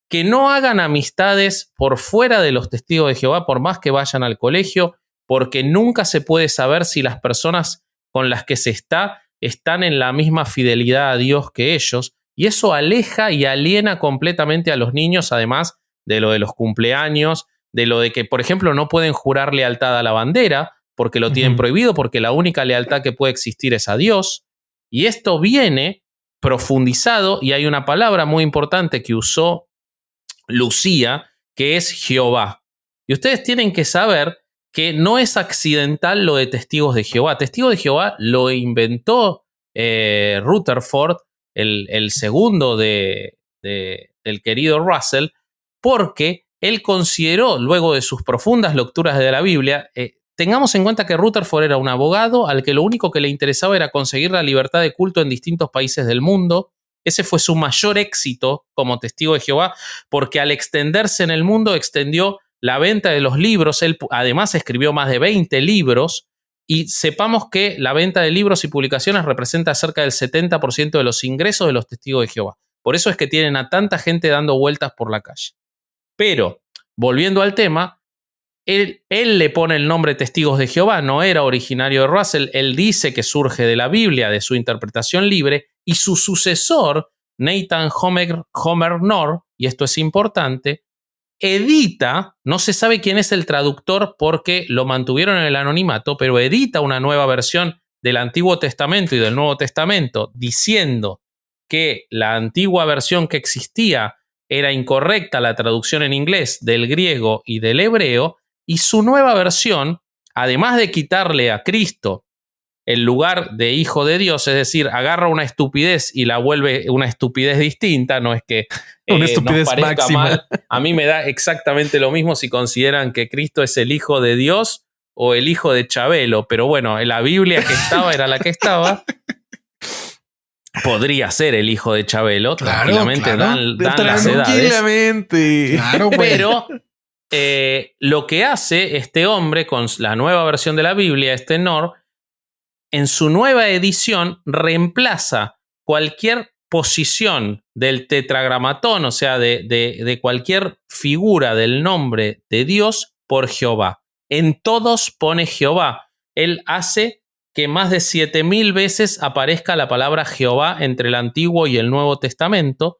que no hagan amistades por fuera de los testigos de Jehová por más que vayan al colegio, porque nunca se puede saber si las personas con las que se están en la misma fidelidad a Dios que ellos, y eso aleja y aliena completamente a los niños, además de lo de los cumpleaños, de lo de que, por ejemplo, no pueden jurar lealtad a la bandera, porque lo tienen prohibido, porque la única lealtad que puede existir es a Dios, y esto viene profundizado, y hay una palabra muy importante que usó Lucía, que es Jehová. Y ustedes tienen que saber que no es accidental lo de testigos de Jehová. Testigos de Jehová lo inventó Rutherford, el segundo del querido Russell, porque él consideró, luego de sus profundas lecturas de la Biblia, tengamos en cuenta que Rutherford era un abogado al que lo único que le interesaba era conseguir la libertad de culto en distintos países del mundo. Ese fue su mayor éxito como testigo de Jehová, porque al extenderse en el mundo extendió la venta de los libros. Él además escribió más de 20 libros, y sepamos que la venta de libros y publicaciones representa cerca del 70% de los ingresos de los testigos de Jehová. Por eso es que tienen a tanta gente dando vueltas por la calle. Pero, volviendo al tema, él le pone el nombre Testigos de Jehová, no era originario de Russell, él dice que surge de la Biblia, de su interpretación libre, y su sucesor, Nathan Homer Knorr, y esto es importante, edita, no se sabe quién es el traductor porque lo mantuvieron en el anonimato, pero edita una nueva versión del Antiguo Testamento y del Nuevo Testamento diciendo que la antigua versión que existía era incorrecta, la traducción en inglés del griego y del hebreo, y su nueva versión, además de quitarle a Cristo el lugar de hijo de Dios, es decir, agarra una estupidez y la vuelve una estupidez distinta, no es que una estupidez nos parezca máxima. mal. A mí me da exactamente lo mismo si consideran que Cristo es el hijo de Dios o el hijo de Chabelo, pero bueno, la Biblia que estaba era la que estaba. Podría ser el hijo de Chabelo, tranquilamente, dan las edades. Tranquilamente. Claro, pero lo que hace este hombre con la nueva versión de la Biblia, Knorr, en su nueva edición reemplaza cualquier posición del tetragramatón, o sea, de cualquier figura del nombre de Dios por Jehová. En todos pone Jehová. Él hace que más de 7,000 veces aparezca la palabra Jehová entre el Antiguo y el Nuevo Testamento.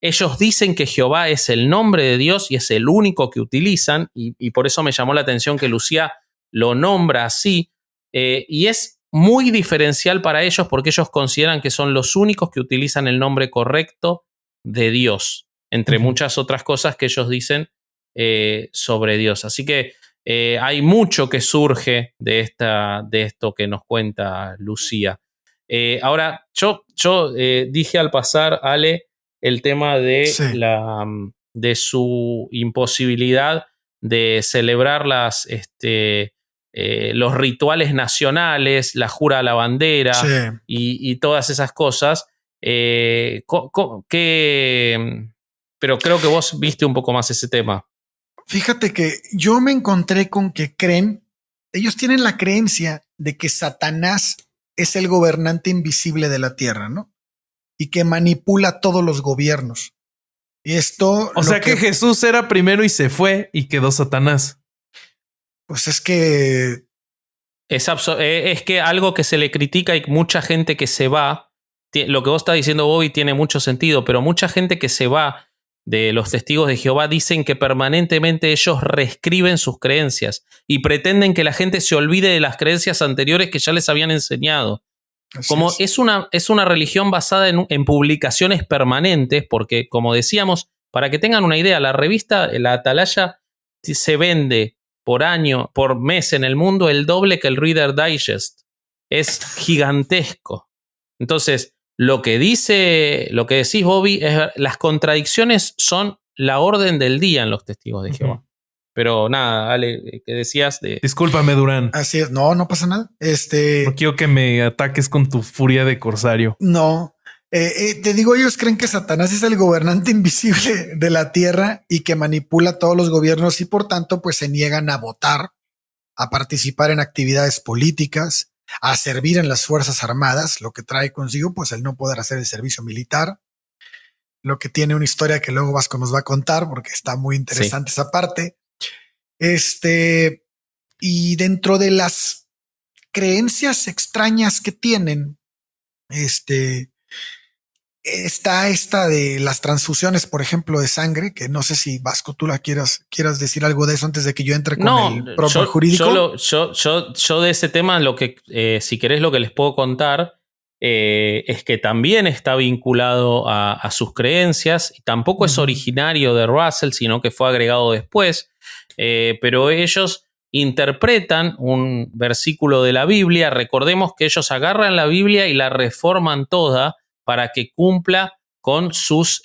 Ellos dicen que Jehová es el nombre de Dios y es el único que utilizan, y por eso me llamó la atención que Lucía lo nombra así, y es muy diferencial para ellos porque ellos consideran que son los únicos que utilizan el nombre correcto de Dios, entre muchas otras cosas que ellos dicen sobre Dios. Así que hay mucho que surge de esto que nos cuenta Lucía. Ahora, yo dije al pasar, Ale, el tema de de su imposibilidad de celebrar los rituales nacionales, la jura a la bandera y todas esas cosas. Pero creo que vos viste un poco más ese tema. Fíjate que yo me encontré con que ellos tienen la creencia de que Satanás es el gobernante invisible de la tierra, ¿no? Y que manipula todos los gobiernos. Y esto... O sea que Jesús era primero y se fue y quedó Satanás. Pues es que... Es que algo que se le critica y mucha gente que se va, lo que vos estás diciendo, Bobby, tiene mucho sentido, pero mucha gente que se va de los testigos de Jehová dicen que permanentemente ellos reescriben sus creencias y pretenden que la gente se olvide de las creencias anteriores que ya les habían enseñado. Como es una religión basada en publicaciones permanentes, porque como decíamos, para que tengan una idea, la revista La Atalaya se vende por mes en el mundo el doble que el Reader Digest. Es gigantesco. Entonces, lo que decís, Bobby, es las contradicciones son la orden del día en los testigos de Jehová. Pero nada, Ale, ¿qué decías? Discúlpame, Durán. Así es, no pasa nada. No quiero que me ataques con tu furia de corsario. No, te digo, ellos creen que Satanás es el gobernante invisible de la tierra y que manipula todos los gobiernos y por tanto pues se niegan a votar, a participar en actividades políticas, a servir en las Fuerzas Armadas, lo que trae consigo pues el no poder hacer el servicio militar, lo que tiene una historia que luego Vasco nos va a contar porque está muy interesante esa parte. Y dentro de las creencias extrañas que tienen, está esta de las transfusiones, por ejemplo, de sangre, que no sé si Vasco tú quieras decir algo de eso antes de que yo entre con el propio jurídico. Yo de ese tema, lo que si querés lo que les puedo contar es que también está vinculado a sus creencias y tampoco es originario de Russell, sino que fue agregado después, pero ellos interpretan un versículo de la Biblia. Recordemos que ellos agarran la Biblia y la reforman toda para que cumpla con sus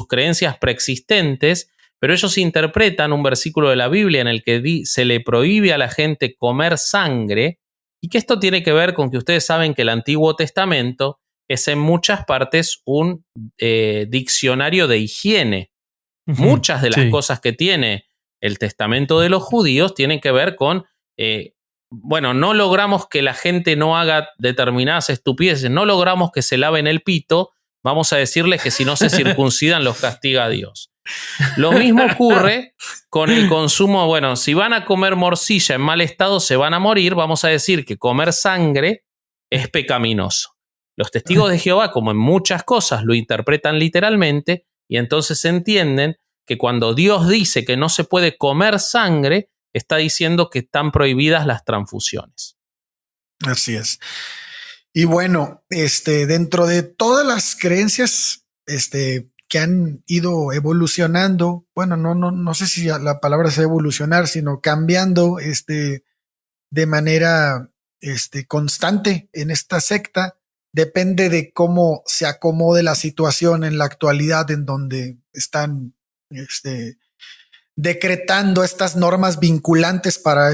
creencias preexistentes, pero ellos interpretan un versículo de la Biblia en el que se le prohíbe a la gente comer sangre, y que esto tiene que ver con que ustedes saben que el Antiguo Testamento es en muchas partes un diccionario de higiene. Muchas de las cosas que tiene el Testamento de los judíos tienen que ver con... no logramos que la gente no haga determinadas estupideces, no logramos que se laven el pito, vamos a decirles que si no se circuncidan los castiga Dios. Lo mismo ocurre con el consumo, si van a comer morcilla en mal estado se van a morir, vamos a decir que comer sangre es pecaminoso. Los testigos de Jehová, como en muchas cosas, lo interpretan literalmente y entonces entienden que cuando Dios dice que no se puede comer sangre, está diciendo que están prohibidas las transfusiones. Así es. Y bueno, dentro de todas las creencias que han ido evolucionando, no sé si la palabra sea evolucionar, sino cambiando de manera constante en esta secta, depende de cómo se acomode la situación en la actualidad en donde están decretando estas normas vinculantes para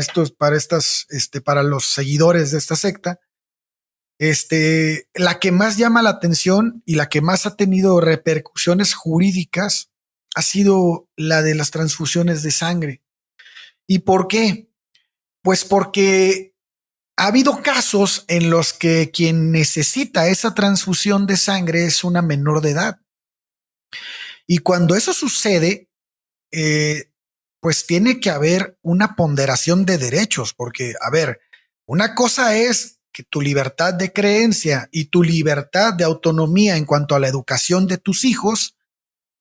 los seguidores de esta secta. La que más llama la atención y la que más ha tenido repercusiones jurídicas ha sido la de las transfusiones de sangre. ¿Y por qué? Pues porque ha habido casos en los que quien necesita esa transfusión de sangre es una menor de edad. Y cuando eso sucede, pues tiene que haber una ponderación de derechos, porque, una cosa es que tu libertad de creencia y tu libertad de autonomía en cuanto a la educación de tus hijos,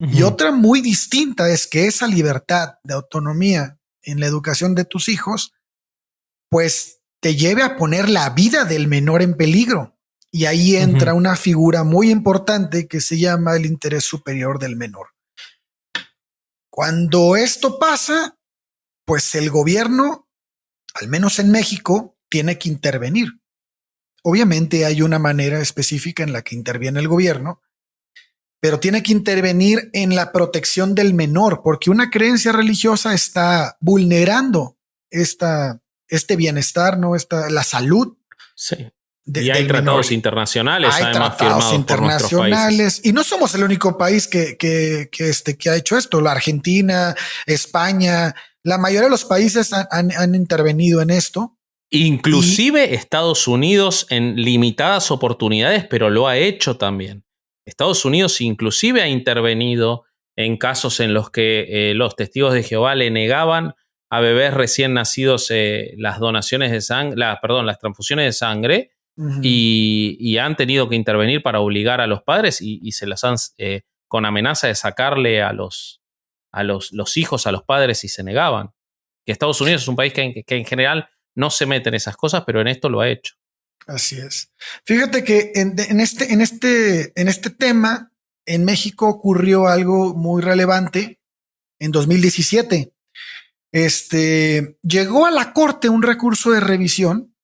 y otra muy distinta es que esa libertad de autonomía en la educación de tus hijos, pues te lleve a poner la vida del menor en peligro. Y ahí entra una figura muy importante que se llama el interés superior del menor. Cuando esto pasa, pues el gobierno, al menos en México, tiene que intervenir. Obviamente hay una manera específica en la que interviene el gobierno, pero tiene que intervenir en la protección del menor, porque una creencia religiosa está vulnerando este bienestar, ¿no? La salud. Sí. Y hay tratados internacionales, hay además tratados firmados por nuestros países. Y no somos el único país que ha hecho esto. La Argentina, España, la mayoría de los países han intervenido en esto. Inclusive Estados Unidos en limitadas oportunidades, pero lo ha hecho también. Estados Unidos inclusive ha intervenido en casos en los que los testigos de Jehová le negaban a bebés recién nacidos las donaciones de sangre, las transfusiones de sangre. Uh-huh. Y han tenido que intervenir para obligar a los padres y se las han con amenaza de sacarle a los hijos a los padres si se negaban. Que Estados Unidos es un país que en general no se mete en esas cosas, pero en esto lo ha hecho. Así es. Fíjate que en este tema en México ocurrió algo muy relevante en 2017. Llegó a la corte un recurso de revisión,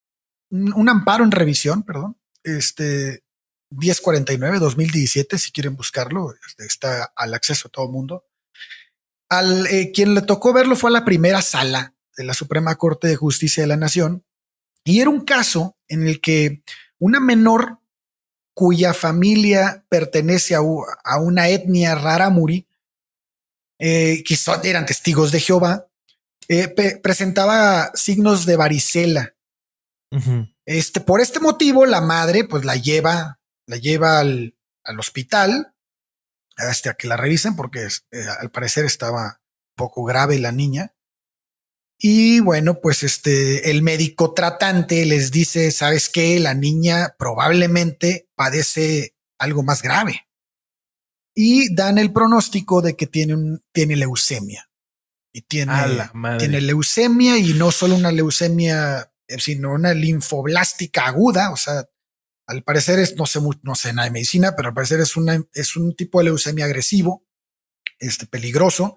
un amparo en revisión, perdón, 1049-2017, si quieren buscarlo, está al acceso a todo el mundo. Quien le tocó verlo fue a la primera sala de la Suprema Corte de Justicia de la Nación, y era un caso en el que una menor cuya familia pertenece a una etnia rarámuri, que eran testigos de Jehová, presentaba signos de varicela. Uh-huh. Por este motivo, la madre pues la lleva al hospital hasta que la revisen, porque al parecer estaba un poco grave la niña. Y bueno, pues el médico tratante les dice, ¿sabes qué? La niña probablemente padece algo más grave. Y dan el pronóstico de que tiene leucemia. Y tiene leucemia, y no solo una leucemia, sino una linfoblástica aguda. O sea, al parecer no sé nada de medicina, pero al parecer es un tipo de leucemia agresivo, peligroso,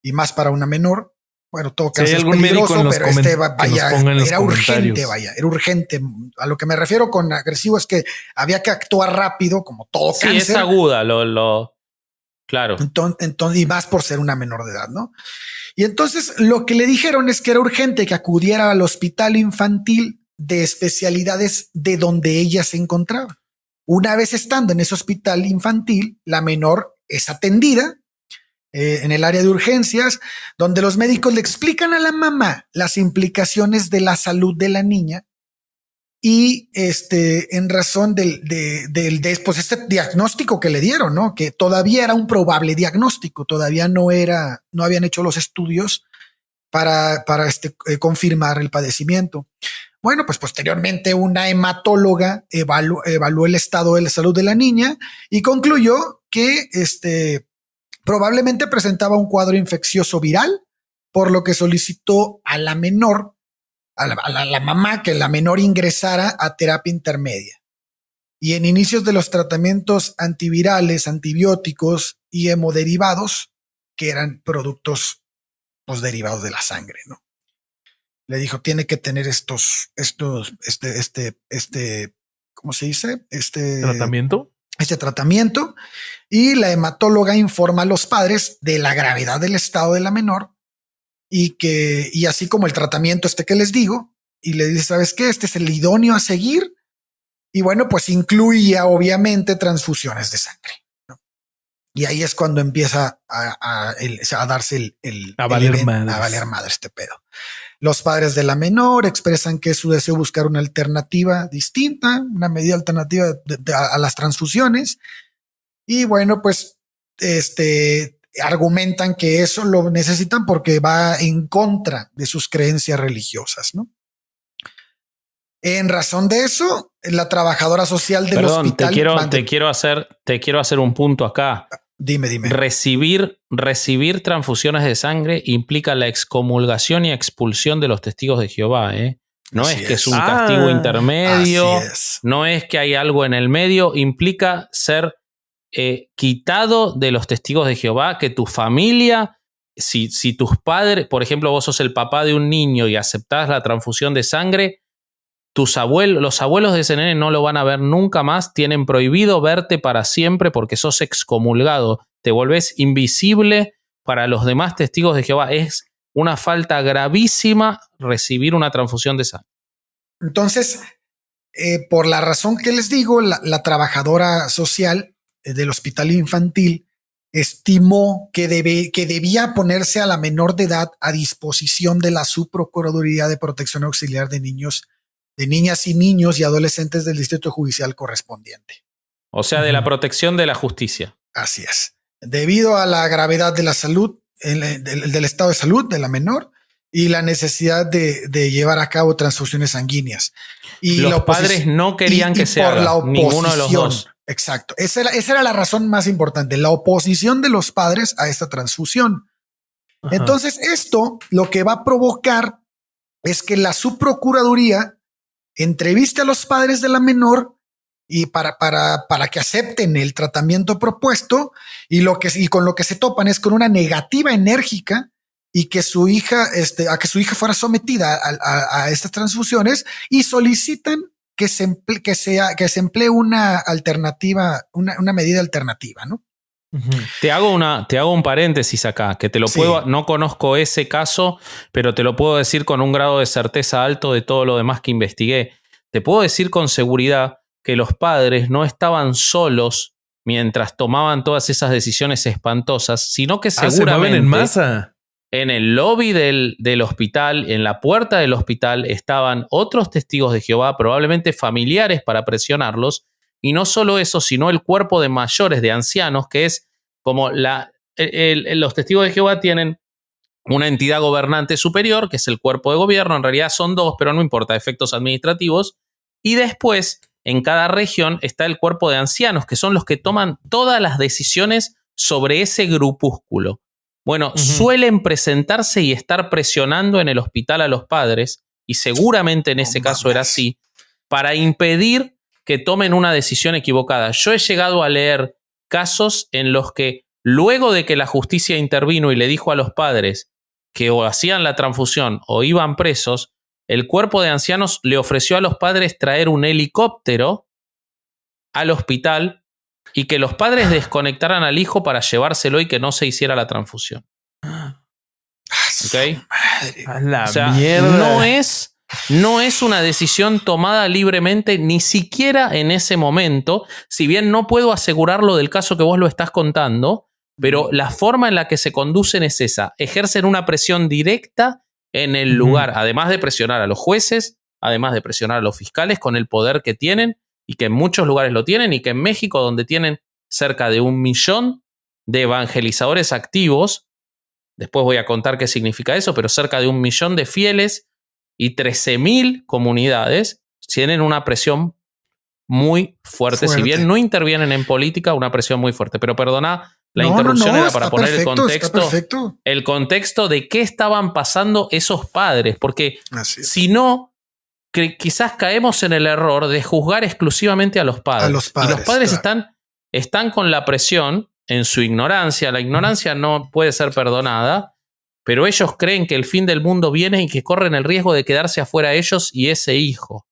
y más para una menor. Bueno, todo cáncer es peligroso, pero era urgente. A lo que me refiero con agresivo es que había que actuar rápido, como todo cáncer. Sí, es aguda, claro. Entonces, y más por ser una menor de edad, ¿no? Y entonces lo que le dijeron es que era urgente que acudiera al hospital infantil de especialidades de donde ella se encontraba. Una vez estando en ese hospital infantil, la menor es atendida en el área de urgencias, donde los médicos le explican a la mamá las implicaciones de la salud de la niña, y en razón del diagnóstico que le dieron, ¿no? Que todavía era un probable diagnóstico, todavía no habían hecho los estudios para confirmar el padecimiento. Bueno, pues posteriormente una hematóloga evaluó el estado de la salud de la niña y concluyó que probablemente presentaba un cuadro infeccioso viral, por lo que solicitó a la menor, a la mamá, que la menor ingresara a terapia intermedia. Y en inicios de los tratamientos antivirales, antibióticos y hemoderivados, que eran productos derivados de la sangre, ¿no? Le dijo, tiene que tener ¿cómo se dice? ¿Tratamiento? Este tratamiento. Y la hematóloga informa a los padres de la gravedad del estado de la menor, y así como el tratamiento que les digo, y le dice, ¿sabes qué? Este es el idóneo a seguir. Y bueno, pues incluía obviamente transfusiones de sangre, ¿no? Y ahí es cuando empieza a darse a valer madre este pedo. Los padres de la menor expresan que es su deseo buscar una alternativa distinta, una medida alternativa a las transfusiones. Y bueno, pues argumentan que eso lo necesitan porque va en contra de sus creencias religiosas, ¿no? En razón de eso, la trabajadora social del hospital... Te quiero hacer un punto acá. Dime. Recibir transfusiones de sangre implica la excomulgación y expulsión de los testigos de Jehová, ¿eh? No es que es un castigo intermedio, no es que hay algo en el medio, implica ser quitado de los testigos de Jehová, que tu familia, si tus padres, por ejemplo, vos sos el papá de un niño y aceptás la transfusión de sangre, los abuelos de ese nene no lo van a ver nunca más, tienen prohibido verte para siempre porque sos excomulgado, te volvés invisible para los demás testigos de Jehová. Es una falta gravísima recibir una transfusión de sangre. Entonces, por la razón que les digo, la trabajadora social del hospital infantil estimó que debía ponerse a la menor de edad a disposición de la Subprocuraduría de Protección Auxiliar de Niños, de niñas y niños y adolescentes del distrito judicial correspondiente. O sea, de la protección de la justicia. Así es. Debido a la gravedad de la salud, del estado de salud de la menor y la necesidad de llevar a cabo transfusiones sanguíneas. Y los padres no querían que se haga ninguno de los dos. Exacto. Esa era la razón más importante, la oposición de los padres a esta transfusión. Ajá. Entonces, esto lo que va a provocar es que la subprocuraduría entreviste a los padres de la menor y para que acepten el tratamiento propuesto y con lo que se topan es con una negativa enérgica y que su hija, a que su hija fuera sometida a estas transfusiones y solicitan que se emplee una alternativa, una medida alternativa, ¿no? Uh-huh. Te hago un paréntesis acá, que te lo puedo, no conozco ese caso, pero te lo puedo decir con un grado de certeza alto de todo lo demás que investigué. Te puedo decir con seguridad que los padres no estaban solos mientras tomaban todas esas decisiones espantosas, sino que seguramente se mueven en masa. En el lobby del hospital, en la puerta del hospital, estaban otros testigos de Jehová, probablemente familiares para presionarlos, y no solo eso, sino el cuerpo de mayores, de ancianos, que es como los testigos de Jehová tienen una entidad gobernante superior, que es el cuerpo de gobierno, en realidad son dos, pero no importa, efectos administrativos, y después, en cada región, está el cuerpo de ancianos, que son los que toman todas las decisiones sobre ese grupúsculo. Bueno, suelen presentarse y estar presionando en el hospital a los padres, y seguramente en ese caso era así, para impedir que tomen una decisión equivocada. Yo he llegado a leer casos en los que luego de que la justicia intervino y le dijo a los padres que o hacían la transfusión o iban presos, el cuerpo de ancianos le ofreció a los padres traer un helicóptero al hospital y que los padres desconectaran al hijo para llevárselo y que no se hiciera la transfusión. ¿Ok? A la o sea, mierda. no es una decisión tomada libremente, ni siquiera en ese momento. Si bien no puedo asegurarlo del caso que vos lo estás contando, pero la forma en la que se conducen es esa. Ejercen una presión directa en el lugar, además de presionar a los jueces, además de presionar a los fiscales con el poder que tienen, y que en muchos lugares lo tienen, y que en México, donde tienen cerca de 1 millón de evangelizadores activos, después voy a contar qué significa eso, pero cerca de 1 millón de fieles y 13,000 comunidades tienen una presión muy fuerte. Si bien no intervienen en política, una presión muy fuerte. Pero perdona, la interrupción era para poner el contexto de qué estaban pasando esos padres, porque si no, quizás caemos en el error de juzgar exclusivamente a los padres. Y los padres están con la presión en su ignorancia. La ignorancia no puede ser perdonada, pero ellos creen que el fin del mundo viene y que corren el riesgo de quedarse afuera ellos y ese hijo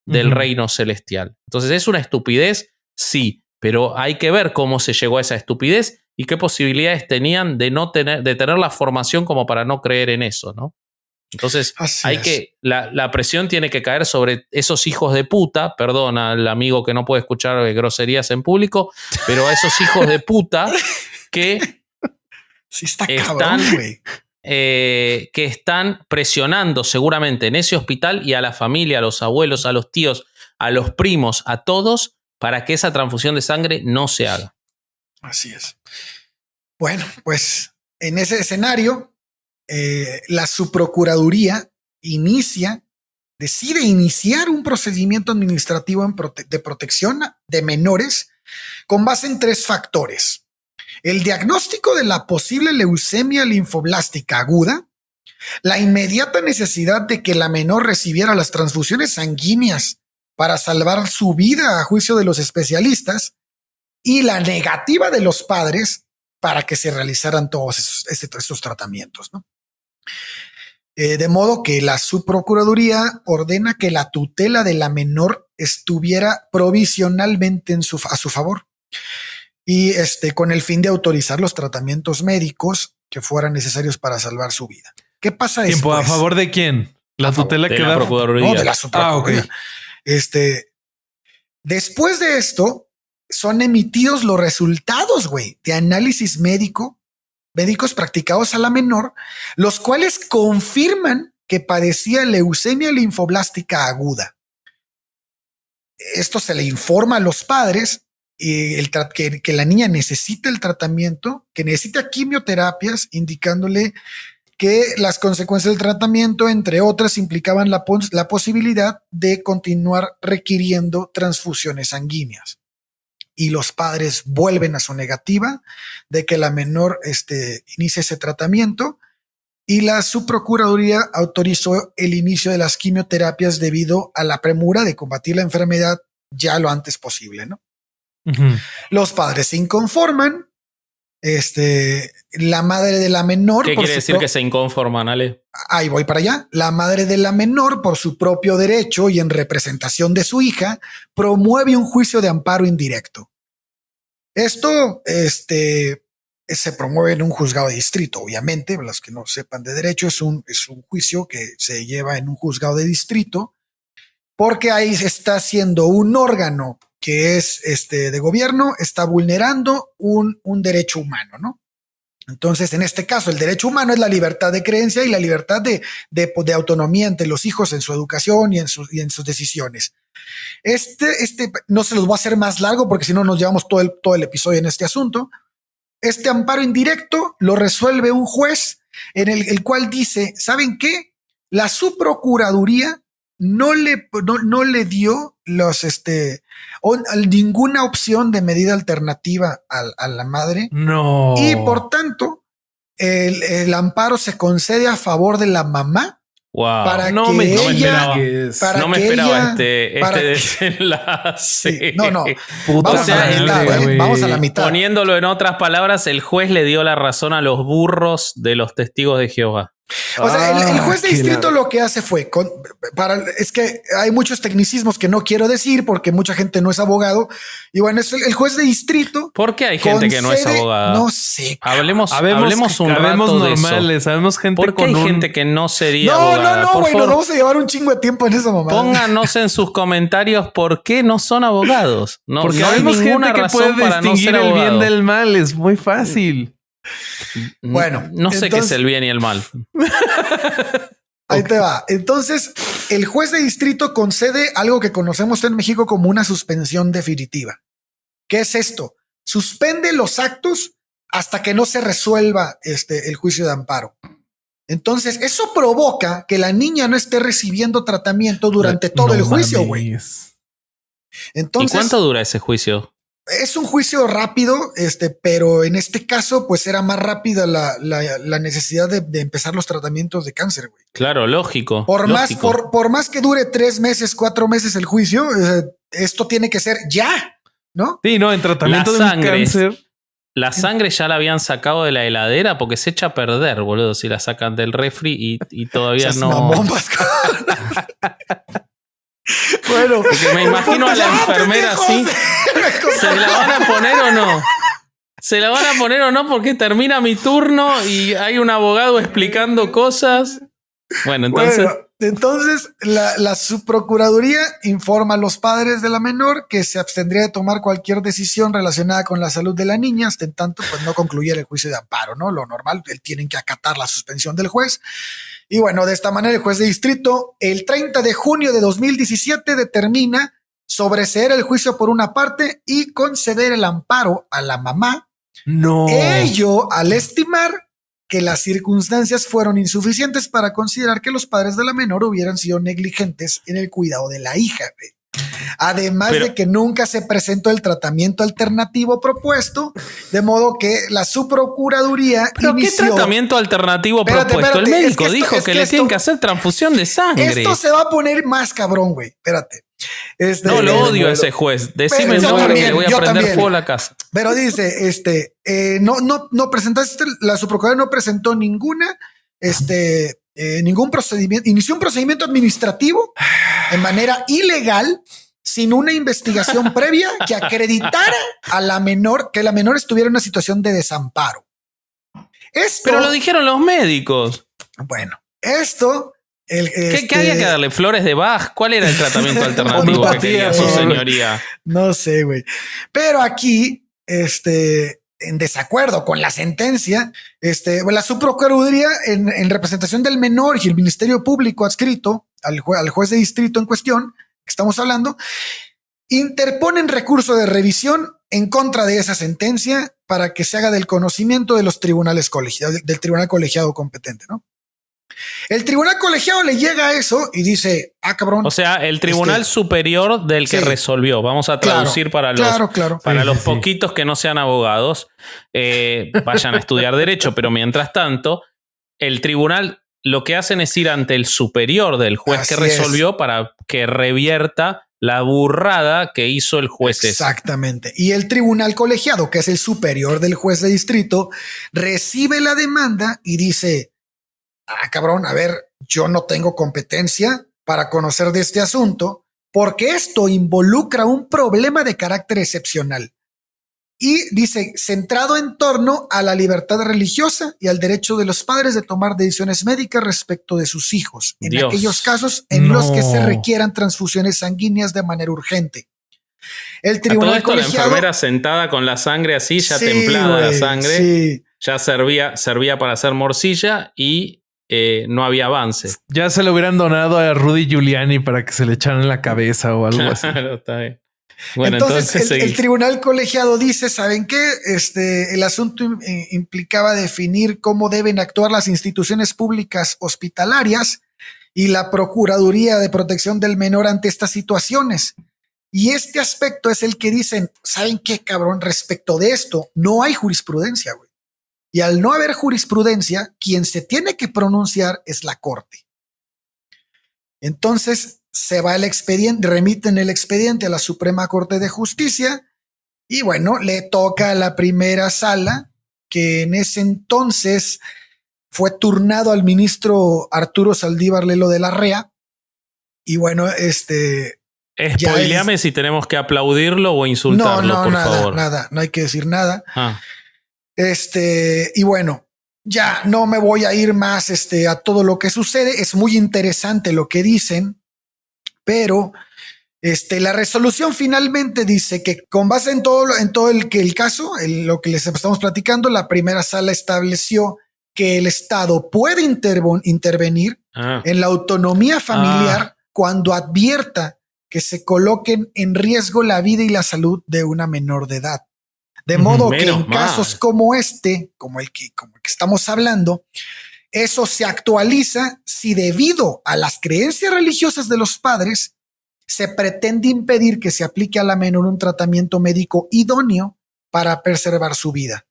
del reino celestial. Entonces, ¿es una estupidez? Sí, pero hay que ver cómo se llegó a esa estupidez y qué posibilidades tenían de tener la formación como para no creer en eso, ¿no? Entonces, la presión tiene que caer sobre esos hijos de puta, perdón al amigo que no puede escuchar groserías en público, pero a esos hijos de puta que están presionando seguramente en ese hospital y a la familia, a los abuelos, a los tíos, a los primos, a todos, para que esa transfusión de sangre no se haga. Así es. Bueno, pues en ese escenario, la subprocuraduría decide iniciar un procedimiento administrativo de protección de menores con base en 3 factores. El diagnóstico de la posible leucemia linfoblástica aguda, la inmediata necesidad de que la menor recibiera las transfusiones sanguíneas para salvar su vida a juicio de los especialistas y la negativa de los padres para que se realizaran todos esos tratamientos, ¿no? De modo que la subprocuraduría ordena que la tutela de la menor estuviera provisionalmente a su favor y con el fin de autorizar los tratamientos médicos que fueran necesarios para salvar su vida. ¿Qué pasa después? ¿A favor de quién? La tutela que la da. Procuraduría. No, de la subprocuraduría. Okay. Después de esto, son emitidos los resultados, güey, de análisis médicos practicados a la menor, los cuales confirman que padecía leucemia linfoblástica aguda. Esto se le informa a los padres que la niña necesita el tratamiento, que necesita quimioterapias, indicándole que las consecuencias del tratamiento, entre otras, implicaban la posibilidad de continuar requiriendo transfusiones sanguíneas. Y los padres vuelven a su negativa de que la menor inicie ese tratamiento, y la subprocuraduría autorizó el inicio de las quimioterapias debido a la premura de combatir la enfermedad ya lo antes posible, ¿no? Uh-huh. Los padres se inconforman. La madre de la menor. ¿Qué quiere decir que se inconforman, Ale? Ahí voy para allá. La madre de la menor, por su propio derecho y en representación de su hija, promueve un juicio de amparo indirecto. Esto, se promueve en un juzgado de distrito, obviamente. Los que no sepan de derecho, es un juicio que se lleva en un juzgado de distrito, porque ahí está siendo un órgano que es de gobierno, está vulnerando un derecho humano, ¿no? Entonces, en este caso, el derecho humano es la libertad de creencia y la libertad de autonomía entre los hijos en su educación y en sus decisiones. No se los voy a hacer más largo porque si no nos llevamos todo el episodio en este asunto. Este amparo indirecto lo resuelve un juez en el cual dice, ¿saben qué? La subprocuraduría no le dio ninguna opción de medida alternativa a la madre. No. Y por tanto, el amparo se concede a favor de la mamá. Wow. Para no que me ella, esperaba. No me esperaba este desenlace. Sí, no. Vamos a la mitad. Poniéndolo en otras palabras, el juez le dio la razón a los burros de los testigos de Jehová. O sea, el juez de distrito lo que hace fue es que hay muchos tecnicismos que no quiero decir porque mucha gente no es abogado. Y bueno, es el juez de distrito. ¿Por qué hay gente que no es abogada? No sé. Hablemos un rato de normales, eso. Sabemos gente. ¿Por qué hay gente que no sería abogada? No, güey, nos vamos a llevar un chingo de tiempo en eso, mamá. Pónganos en sus comentarios por qué no son abogados. No, porque no hay ninguna gente razón que puede para no ser el abogado. bien del mal, es muy fácil. Bueno, no sé qué es el bien y el mal. Ahí te va. Entonces, el juez de distrito concede algo que conocemos en México como una suspensión definitiva. ¿Qué es esto? Suspende los actos hasta que no se resuelva el juicio de amparo. Entonces, eso provoca que la niña no esté recibiendo tratamiento durante todo el juicio, güey. Entonces, ¿y cuánto dura ese juicio? Es un juicio rápido, pero en este caso, pues era más rápida la necesidad de empezar los tratamientos de cáncer, güey. Claro, lógico. Por más que dure 3 meses, 4 meses el juicio, esto tiene que ser ya, ¿no? Sí, no, en tratamiento de cáncer. La sangre ya la habían sacado de la heladera porque se echa a perder, boludo, si la sacan del refri y todavía no. Bueno, porque me imagino a la enfermera así. ¿Se la van a poner o no? ¿Se la van a poner o no? Porque termina mi turno y hay un abogado explicando cosas. Bueno, entonces la subprocuraduría informa a los padres de la menor que se abstendría de tomar cualquier decisión relacionada con la salud de la niña hasta en tanto pues no concluyera el juicio de amparo, ¿no? Lo normal, tienen que acatar la suspensión del juez. Y bueno, de esta manera el juez de distrito el 30 de junio de 2017 determina sobreseer el juicio por una parte y conceder el amparo a la mamá. No. Ello al estimar que las circunstancias fueron insuficientes para considerar que los padres de la menor hubieran sido negligentes en el cuidado de la hija. Además de que nunca se presentó el tratamiento alternativo propuesto, de modo que la subprocuraduría inició... ¿Qué tratamiento alternativo propuesto? El médico dijo que le tienen que hacer transfusión de sangre. Esto se va a poner más cabrón, güey. Espérate. No, lo odio a ese juez. Decime el nombre que le voy a prender fuego a la casa. Pero dice, no presentaste, la subprocuraduría no presentó ninguna ningún procedimiento, inició un procedimiento administrativo de manera ilegal sin una investigación previa que acreditara a la menor, que la menor estuviera en una situación de desamparo. Pero lo dijeron los médicos. Bueno, esto... ¿Qué había que darle? ¿Flores de Bach? ¿Cuál era el tratamiento alternativo que quería su señoría? No sé, güey. Pero aquí, en desacuerdo con la sentencia, la subprocuraduría en representación del menor y el Ministerio Público adscrito al juez de distrito en cuestión, que estamos hablando, interponen recurso de revisión en contra de esa sentencia para que se haga del conocimiento de los tribunales colegiados, del tribunal colegiado competente, ¿no? El tribunal colegiado le llega a eso y dice, cabrón. O sea, el tribunal superior del que resolvió. Vamos a traducir para los poquitos que no sean abogados, vayan a estudiar derecho, pero mientras tanto, el tribunal lo que hacen es ir ante el superior del juez que resolvió para que revierta la burrada que hizo el juez. Exactamente. Y el tribunal colegiado, que es el superior del juez de distrito, recibe la demanda y dice, cabrón, a ver, yo no tengo competencia para conocer de este asunto porque esto involucra un problema de carácter excepcional. Y dice, centrado en torno a la libertad religiosa y al derecho de los padres de tomar decisiones médicas respecto de sus hijos, en aquellos casos en los que se requieran transfusiones sanguíneas de manera urgente. El tribunal colegiado, la enfermera sentada con la sangre así, ya templada la sangre, ya servía para hacer morcilla y no había avance. Ya se lo hubieran donado a Rudy Giuliani para que se le echaran en la cabeza o algo así. Está bien. Bueno, entonces el tribunal colegiado dice, ¿saben qué? El asunto implicaba definir cómo deben actuar las instituciones públicas hospitalarias y la Procuraduría de Protección del Menor ante estas situaciones. Y este aspecto es el que dicen, ¿saben qué, cabrón? Respecto de esto, no hay jurisprudencia, güey. Y al no haber jurisprudencia, quien se tiene que pronunciar es la corte. Entonces se va el expediente, remiten el expediente a la Suprema Corte de Justicia y bueno, le toca a la primera sala, que en ese entonces fue turnado al ministro Arturo Saldívar Lelo de la Rea. Y bueno, spoileame si tenemos que aplaudirlo o insultarlo, por favor. Nada, no hay que decir nada. Y bueno, ya no me voy a ir más a todo lo que sucede. Es muy interesante lo que dicen, pero la resolución finalmente dice que con base en todo el caso, lo que les estamos platicando, la primera sala estableció que el Estado puede intervenir en la autonomía familiar cuando advierta que se coloquen en riesgo la vida y la salud de una menor de edad. De modo que en casos como como el que estamos hablando, eso se actualiza si debido a las creencias religiosas de los padres se pretende impedir que se aplique a la menor un tratamiento médico idóneo para preservar su vida.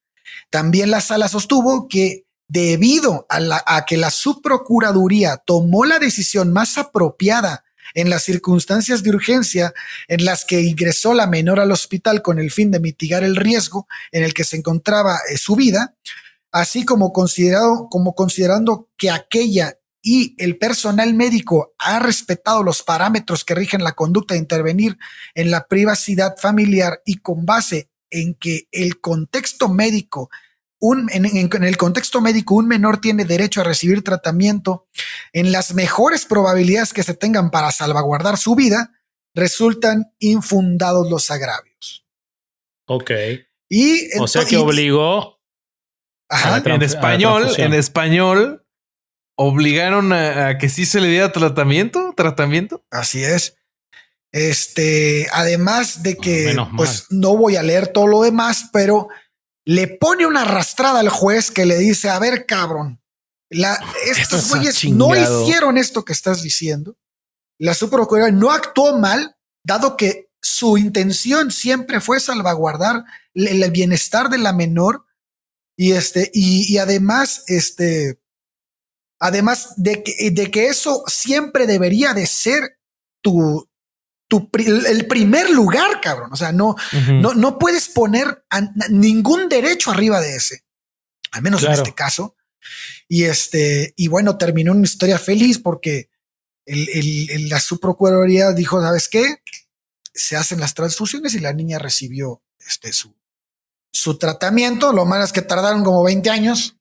También la sala sostuvo que debido a que la subprocuraduría tomó la decisión más apropiada en las circunstancias de urgencia en las que ingresó la menor al hospital con el fin de mitigar el riesgo en el que se encontraba su vida, así como considerando que aquella y el personal médico ha respetado los parámetros que rigen la conducta de intervenir en la privacidad familiar y con base en que el contexto médico en el contexto médico, un menor tiene derecho a recibir tratamiento en las mejores probabilidades que se tengan para salvaguardar su vida, resultan infundados los agravios. Ok. O sea que obligó. En español, obligaron a que sí se le diera tratamiento. Así es. Además de que, pues no voy a leer todo lo demás, pero le pone una arrastrada al juez que le dice, a ver, cabrón, estos güeyes no hicieron esto que estás diciendo. La subprocuraduría no actuó mal, dado que su intención siempre fue salvaguardar el bienestar de la menor. Y además, además de que eso siempre debería de ser el primer lugar, cabrón. O sea, no puedes poner ningún derecho arriba de ese, al menos en este caso. Y bueno, terminó una historia feliz porque la subprocuraduría dijo, ¿sabes qué? Se hacen las transfusiones y la niña recibió su tratamiento. Lo malo es que tardaron como 20 años.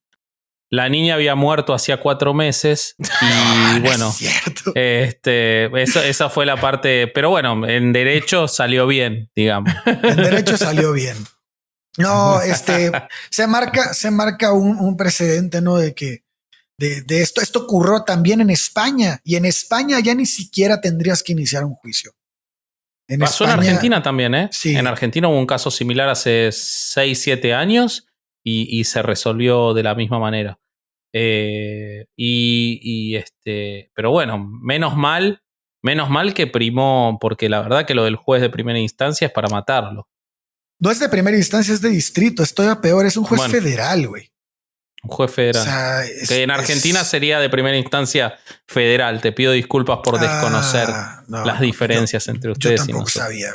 La niña había muerto hacía 4 meses y bueno, esa fue la parte, pero bueno, en derecho salió bien, digamos. En derecho salió bien. No, se marca un precedente, ¿no? De que de esto ocurrió también en España, y en España ya ni siquiera tendrías que iniciar un juicio. Pasó en Argentina también, ¿eh? Sí. En Argentina hubo un caso similar hace 6, 7 años y se resolvió de la misma manera. Pero bueno, menos mal que primó, porque la verdad que lo del juez de primera instancia es para matarlo. No es de primera instancia, es de distrito. Es todavía peor, es un juez federal, güey. Un juez federal. O sea, que en Argentina sería de primera instancia federal. Te pido disculpas por desconocer las diferencias entre ustedes. Yo tampoco sabía.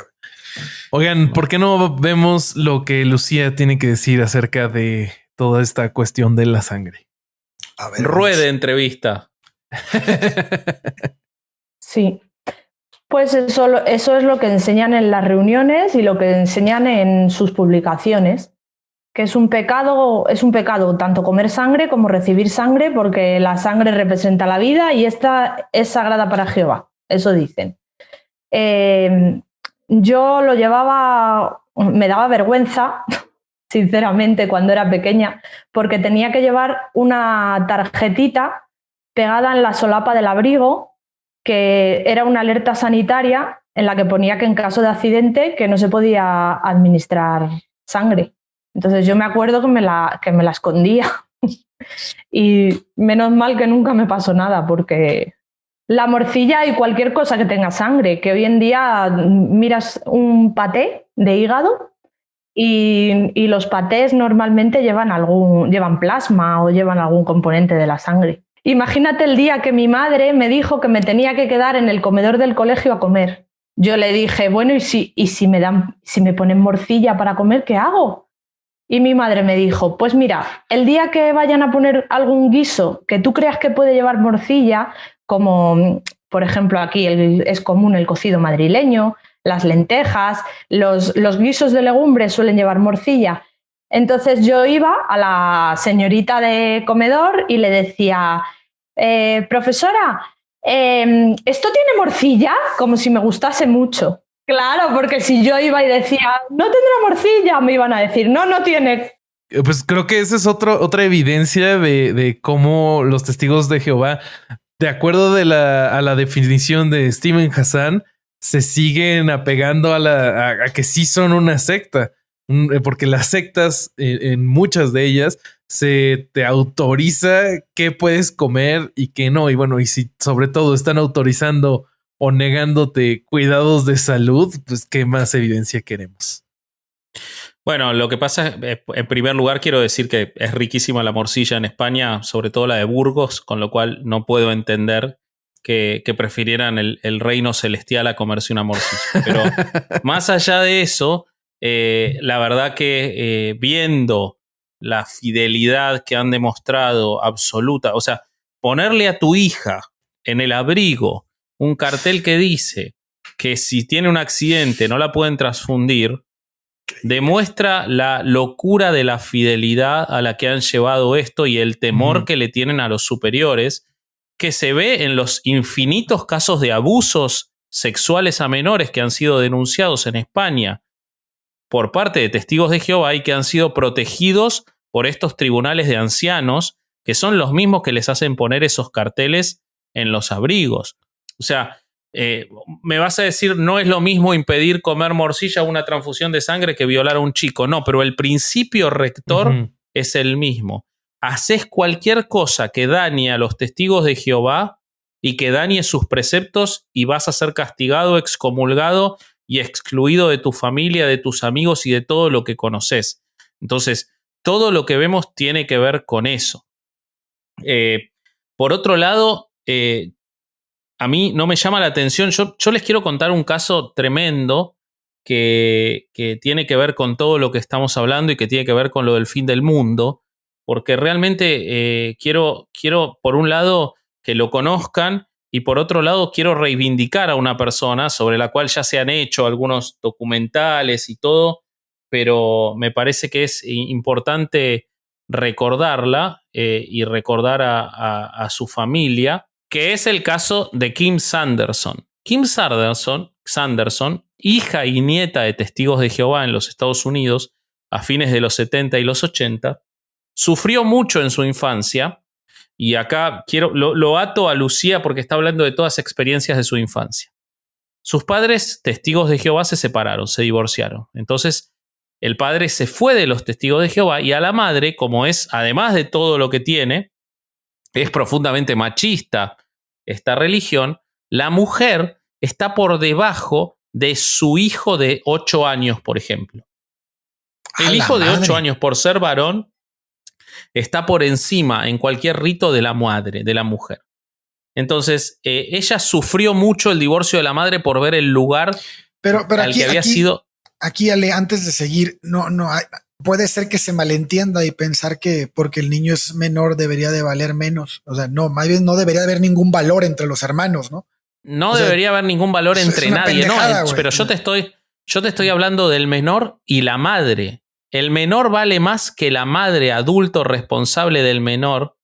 Oigan, ¿por qué no vemos lo que Lucía tiene que decir acerca de toda esta cuestión de la sangre? A ver, ruede entrevista. Sí. Pues eso es lo que enseñan en las reuniones y lo que enseñan en sus publicaciones, que es un pecado tanto comer sangre como recibir sangre, porque la sangre representa la vida y esta es sagrada para Jehová, eso dicen. Yo lo llevaba, me daba vergüenza, sinceramente, cuando era pequeña, porque tenía que llevar una tarjetita pegada en la solapa del abrigo, que era una alerta sanitaria en la que ponía que en caso de accidente que no se podía administrar sangre. Entonces yo me acuerdo que me la escondía y menos mal que nunca me pasó nada, porque la morcilla y cualquier cosa que tenga sangre, que hoy en día miras un paté de hígado y los patés normalmente llevan plasma o llevan algún componente de la sangre. Imagínate el día que mi madre me dijo que me tenía que quedar en el comedor del colegio a comer. Yo le dije, bueno, ¿y si me ponen morcilla para comer, qué hago? Y mi madre me dijo, pues mira, el día que vayan a poner algún guiso que tú creas que puede llevar morcilla, como por ejemplo aquí es común el cocido madrileño, las lentejas, los guisos de legumbres suelen llevar morcilla. Entonces yo iba a la señorita de comedor y le decía, profesora, ¿esto tiene morcilla? Como si me gustase mucho. Claro, porque si yo iba y decía, no tendrá morcilla, me iban a decir, no tiene. Pues creo que esa es otra evidencia de cómo los testigos de Jehová, de acuerdo a la definición de Steven Hassan, se siguen apegando a que sí son una secta. Porque las sectas, en muchas de ellas, se te autoriza qué puedes comer y qué no. Y bueno, y si sobre todo están autorizando o negándote cuidados de salud, pues qué más evidencia queremos. Bueno, lo que pasa es, en primer lugar, quiero decir que es riquísima la morcilla en España, sobre todo la de Burgos, con lo cual no puedo entender que prefirieran el reino celestial a comerse una morcilla. Pero más allá de eso, la verdad que viendo la fidelidad que han demostrado absoluta, o sea, ponerle a tu hija en el abrigo un cartel que dice que si tiene un accidente no la pueden transfundir, demuestra la locura de la fidelidad a la que han llevado esto y el temor que le tienen a los superiores, que se ve en los infinitos casos de abusos sexuales a menores que han sido denunciados en España por parte de testigos de Jehová y que han sido protegidos por estos tribunales de ancianos, que son los mismos que les hacen poner esos carteles en los abrigos. O sea, me vas a decir, no es lo mismo impedir comer morcilla o una transfusión de sangre que violar a un chico. No, pero el principio rector es el mismo. Haces cualquier cosa que dañe a los testigos de Jehová y que dañe sus preceptos y vas a ser castigado, excomulgado y excluido de tu familia, de tus amigos y de todo lo que conoces. Entonces, todo lo que vemos tiene que ver con eso. Por otro lado, a mí no me llama la atención. Yo les quiero contar un caso tremendo que tiene que ver con todo lo que estamos hablando y que tiene que ver con lo del fin del mundo, porque realmente quiero, por un lado, que lo conozcan y por otro lado, quiero reivindicar a una persona sobre la cual ya se han hecho algunos documentales y todo, pero me parece que es importante recordarla y recordar a su familia, que es el caso de Kim Sanderson. Kim Sanderson, hija y nieta de testigos de Jehová en los Estados Unidos a fines de los 70 y los 80, sufrió mucho en su infancia, y acá lo ato a Lucía porque está hablando de todas las experiencias de su infancia. Sus padres, testigos de Jehová, se separaron, se divorciaron. Entonces, el padre se fue de los testigos de Jehová y a la madre, como es, además de todo lo que tiene, es profundamente machista esta religión, la mujer está por debajo de su hijo de 8 años, por ejemplo. El hijo de 8 años, por ser varón, está por encima en cualquier rito de la madre, de la mujer. Entonces, ella sufrió mucho el divorcio de la madre por ver el lugar pero al aquí, que había sido. Aquí, Ale, antes de seguir, puede ser que se malentienda y pensar que porque el niño es menor debería de valer menos. O sea, no, más bien no debería haber ningún valor entre los hermanos, ¿no? No debería haber ningún valor entre nadie, ¿no? Pero yo te estoy hablando del menor y la madre. El menor vale más que la madre adulto responsable del menor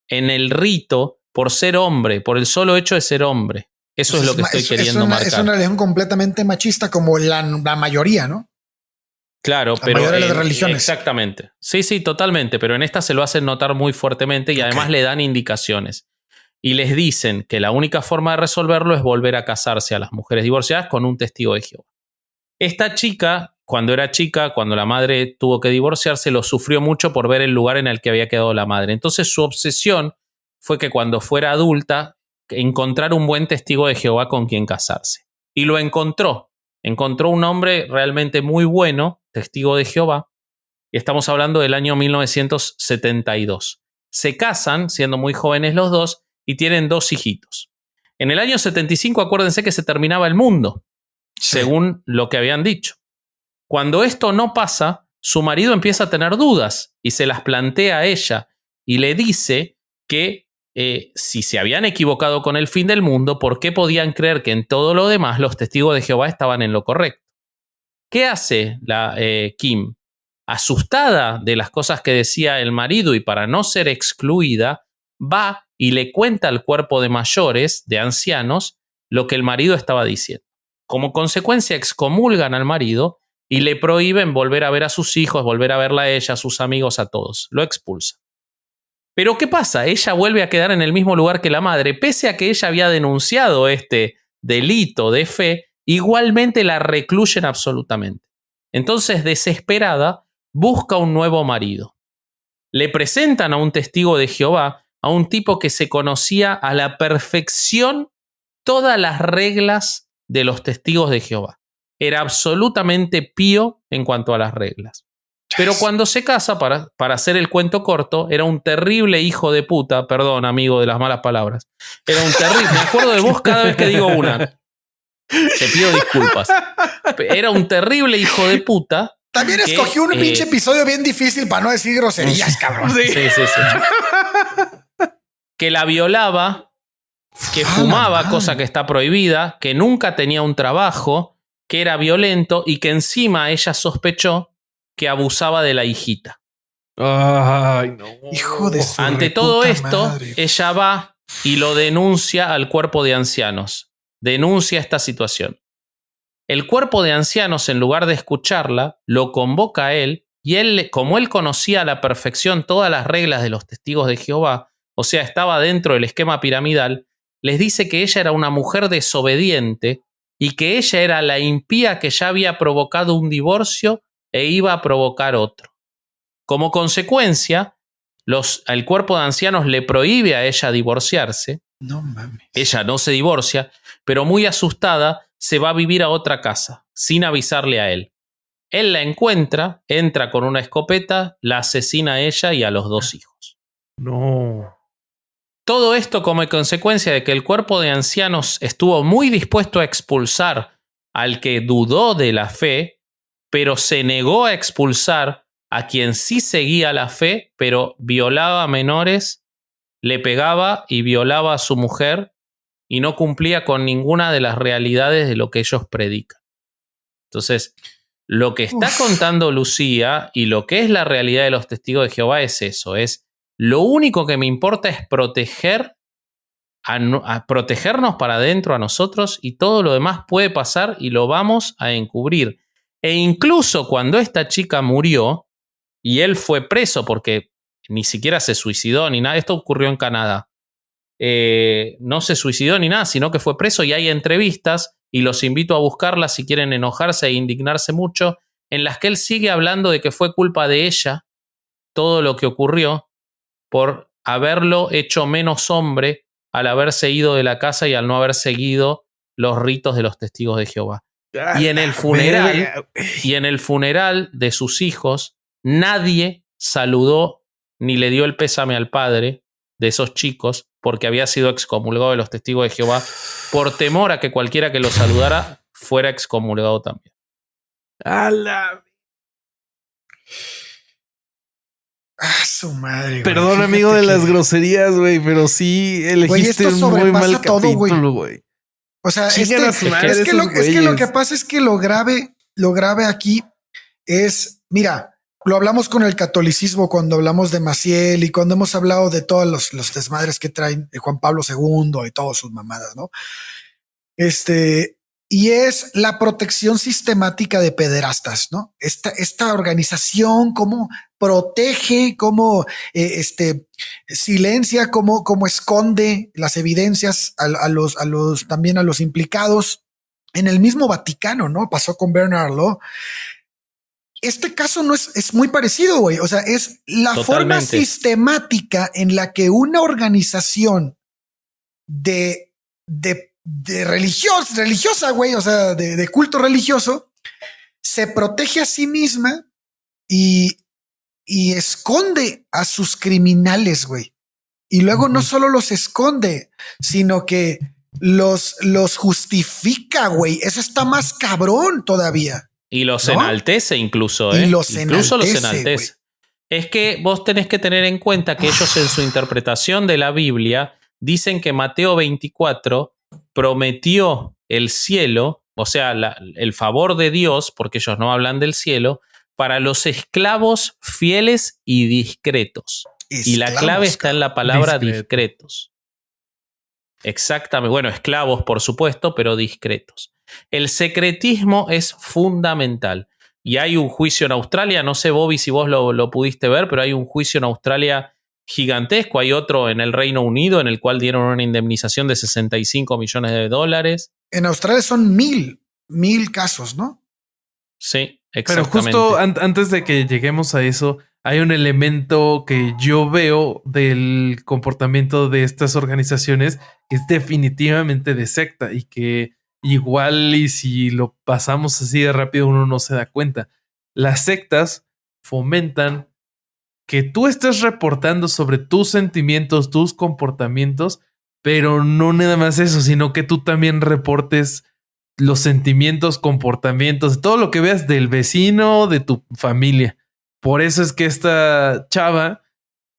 en el rito por ser hombre, por el solo hecho de ser hombre. Eso es lo que estoy queriendo marcar. Es una religión completamente machista como la mayoría, ¿no? Claro, la mayoría de las religiones. Exactamente. Sí, totalmente. Pero en esta se lo hacen notar muy fuertemente y además le dan indicaciones. Y les dicen que la única forma de resolverlo es volver a casarse a las mujeres divorciadas con un testigo de Jehová. Esta chica, cuando era chica, cuando la madre tuvo que divorciarse, lo sufrió mucho por ver el lugar en el que había quedado la madre. Entonces su obsesión fue que cuando fuera adulta, encontrar un buen testigo de Jehová con quien casarse. Y lo encontró. Encontró un hombre realmente muy bueno, testigo de Jehová, y estamos hablando del año 1972. Se casan, siendo muy jóvenes los dos, y tienen 2 hijitos. En el año 75, acuérdense que se terminaba el mundo, según lo que habían dicho. Cuando esto no pasa, su marido empieza a tener dudas y se las plantea a ella y le dice que si se habían equivocado con el fin del mundo, ¿por qué podían creer que en todo lo demás los testigos de Jehová estaban en lo correcto? ¿Qué hace Kim? Asustada de las cosas que decía el marido y para no ser excluida, va y le cuenta al cuerpo de mayores, de ancianos, lo que el marido estaba diciendo. Como consecuencia, excomulgan al marido y le prohíben volver a ver a sus hijos, volver a verla a ella, a sus amigos, a todos. Lo expulsan. Pero ¿qué pasa? Ella vuelve a quedar en el mismo lugar que la madre, pese a que ella había denunciado este delito de fe, igualmente la recluyen absolutamente. Entonces, desesperada, busca un nuevo marido. Le presentan a un testigo de Jehová, a un tipo que se conocía a la perfección todas las reglas de los testigos de Jehová. Era absolutamente pío en cuanto a las reglas. Pero cuando se casa, para hacer el cuento corto, era un terrible hijo de puta. Perdón, amigo de las malas palabras. Era un terrible. Me acuerdo de vos cada vez que digo una. Te pido disculpas. Era un terrible hijo de puta. También escogí un pinche episodio bien difícil para no decir groserías, cabrón. Sí. Que la violaba, que fumaba, cosa que está prohibida, que nunca tenía un trabajo, que era violento y que encima ella sospechó que abusaba de la hijita. Ay, no. Hijo de su Ante todo esto, madre. ella va y lo denuncia al cuerpo de ancianos. Denuncia esta situación. El cuerpo de ancianos, en lugar de escucharla, lo convoca a él y él, como él conocía a la perfección todas las reglas de los testigos de Jehová, o sea, estaba dentro del esquema piramidal, les dice que ella era una mujer desobediente y que ella era la impía que ya había provocado un divorcio e iba a provocar otro. Como consecuencia, el cuerpo de ancianos le prohíbe a ella divorciarse. No mames. Ella no se divorcia, pero muy asustada se va a vivir a otra casa, sin avisarle a él. Él la encuentra, entra con una escopeta, la asesina a ella y a los 2 hijos. No. Todo esto como consecuencia de que el cuerpo de ancianos estuvo muy dispuesto a expulsar al que dudó de la fe, pero se negó a expulsar a quien sí seguía la fe, pero violaba a menores, le pegaba y violaba a su mujer y no cumplía con ninguna de las realidades de lo que ellos predican. Entonces, lo que está contando Lucía y lo que es la realidad de los testigos de Jehová es eso, es lo único que me importa es proteger a protegernos para adentro a nosotros y todo lo demás puede pasar y lo vamos a encubrir. E incluso cuando esta chica murió y él fue preso porque ni siquiera se suicidó ni nada, esto ocurrió en Canadá, no se suicidó ni nada, sino que fue preso y hay entrevistas y los invito a buscarlas si quieren enojarse e indignarse mucho, en las que él sigue hablando de que fue culpa de ella todo lo que ocurrió por haberlo hecho menos hombre al haberse ido de la casa y al no haber seguido los ritos de los testigos de Jehová. Y en el funeral de sus hijos, nadie saludó ni le dio el pésame al padre de esos chicos porque había sido excomulgado de los testigos de Jehová por temor a que cualquiera que lo saludara fuera excomulgado también. ¡Hala! Su madre, güey. Perdón, amigo de las groserías, güey, pero sí elegiste un muy mal capítulo, güey. O sea, es que lo que pasa es que lo grave aquí es, mira, lo hablamos con el catolicismo cuando hablamos de Maciel y cuando hemos hablado de todos los desmadres que traen de Juan Pablo II y todas sus mamadas, ¿no? Y es la protección sistemática de pederastas, ¿no? Esta organización, cómo protege, cómo silencia, cómo esconde las evidencias también a los implicados. En el mismo Vaticano, ¿no? Pasó con Bernard Law. Este caso no es muy parecido, güey. O sea, es la forma sistemática en la que una organización de religiosa, güey, o sea, de culto religioso, se protege a sí misma y esconde a sus criminales, güey. Y luego no solo los esconde, sino que los justifica, güey. Eso está más cabrón todavía. Y los enaltece incluso, ¿eh? Incluso los enaltece. Es que vos tenés que tener en cuenta que ellos en su interpretación de la Biblia dicen que Mateo 24 prometió el cielo, o sea, el favor de Dios, porque ellos no hablan del cielo, para los esclavos fieles y discretos. Y la clave está en la palabra discretos. Exactamente. Bueno, esclavos, por supuesto, pero discretos. El secretismo es fundamental. Y hay un juicio en Australia, no sé, Bobby, si vos lo pudiste ver, pero hay un juicio en Australia gigantesco. Hay otro en el Reino Unido en el cual dieron una indemnización de $65 millones. En Australia son 1000 casos, ¿no? Sí, exactamente. Pero justo antes de que lleguemos a eso, hay un elemento que yo veo del comportamiento de estas organizaciones que es definitivamente de secta y que igual y si lo pasamos así de rápido uno no se da cuenta. Las sectas fomentan que tú estés reportando sobre tus sentimientos, tus comportamientos, pero no nada más eso, sino que tú también reportes los sentimientos, comportamientos, todo lo que veas del vecino, de tu familia. Por eso es que esta chava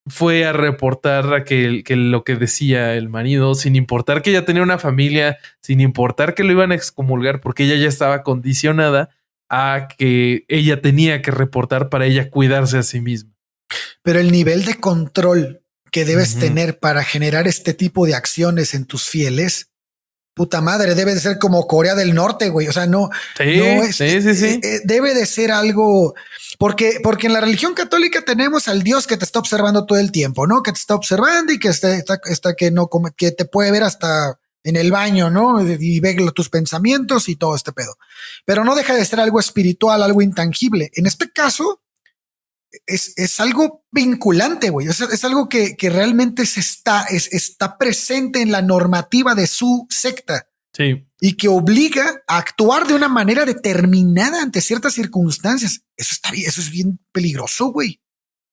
fue a reportar a que lo que decía el marido, sin importar que ella tenía una familia, sin importar que lo iban a excomulgar, porque ella ya estaba condicionada a que ella tenía que reportar para ella cuidarse a sí misma. Pero el nivel de control que debes tener para generar este tipo de acciones en tus fieles, puta madre, debe de ser como Corea del Norte, güey. O sea, no es. Sí. Debe de ser algo. Porque en la religión católica tenemos al Dios que te está observando todo el tiempo, ¿no? Que te está observando y que que te puede ver hasta en el baño, ¿no? Y ve tus pensamientos y todo este pedo. Pero no deja de ser algo espiritual, algo intangible. En este caso, es algo vinculante, güey. Es algo que realmente está presente en la normativa de su secta. Sí. Y que obliga a actuar de una manera determinada ante ciertas circunstancias. Eso es bien peligroso, güey.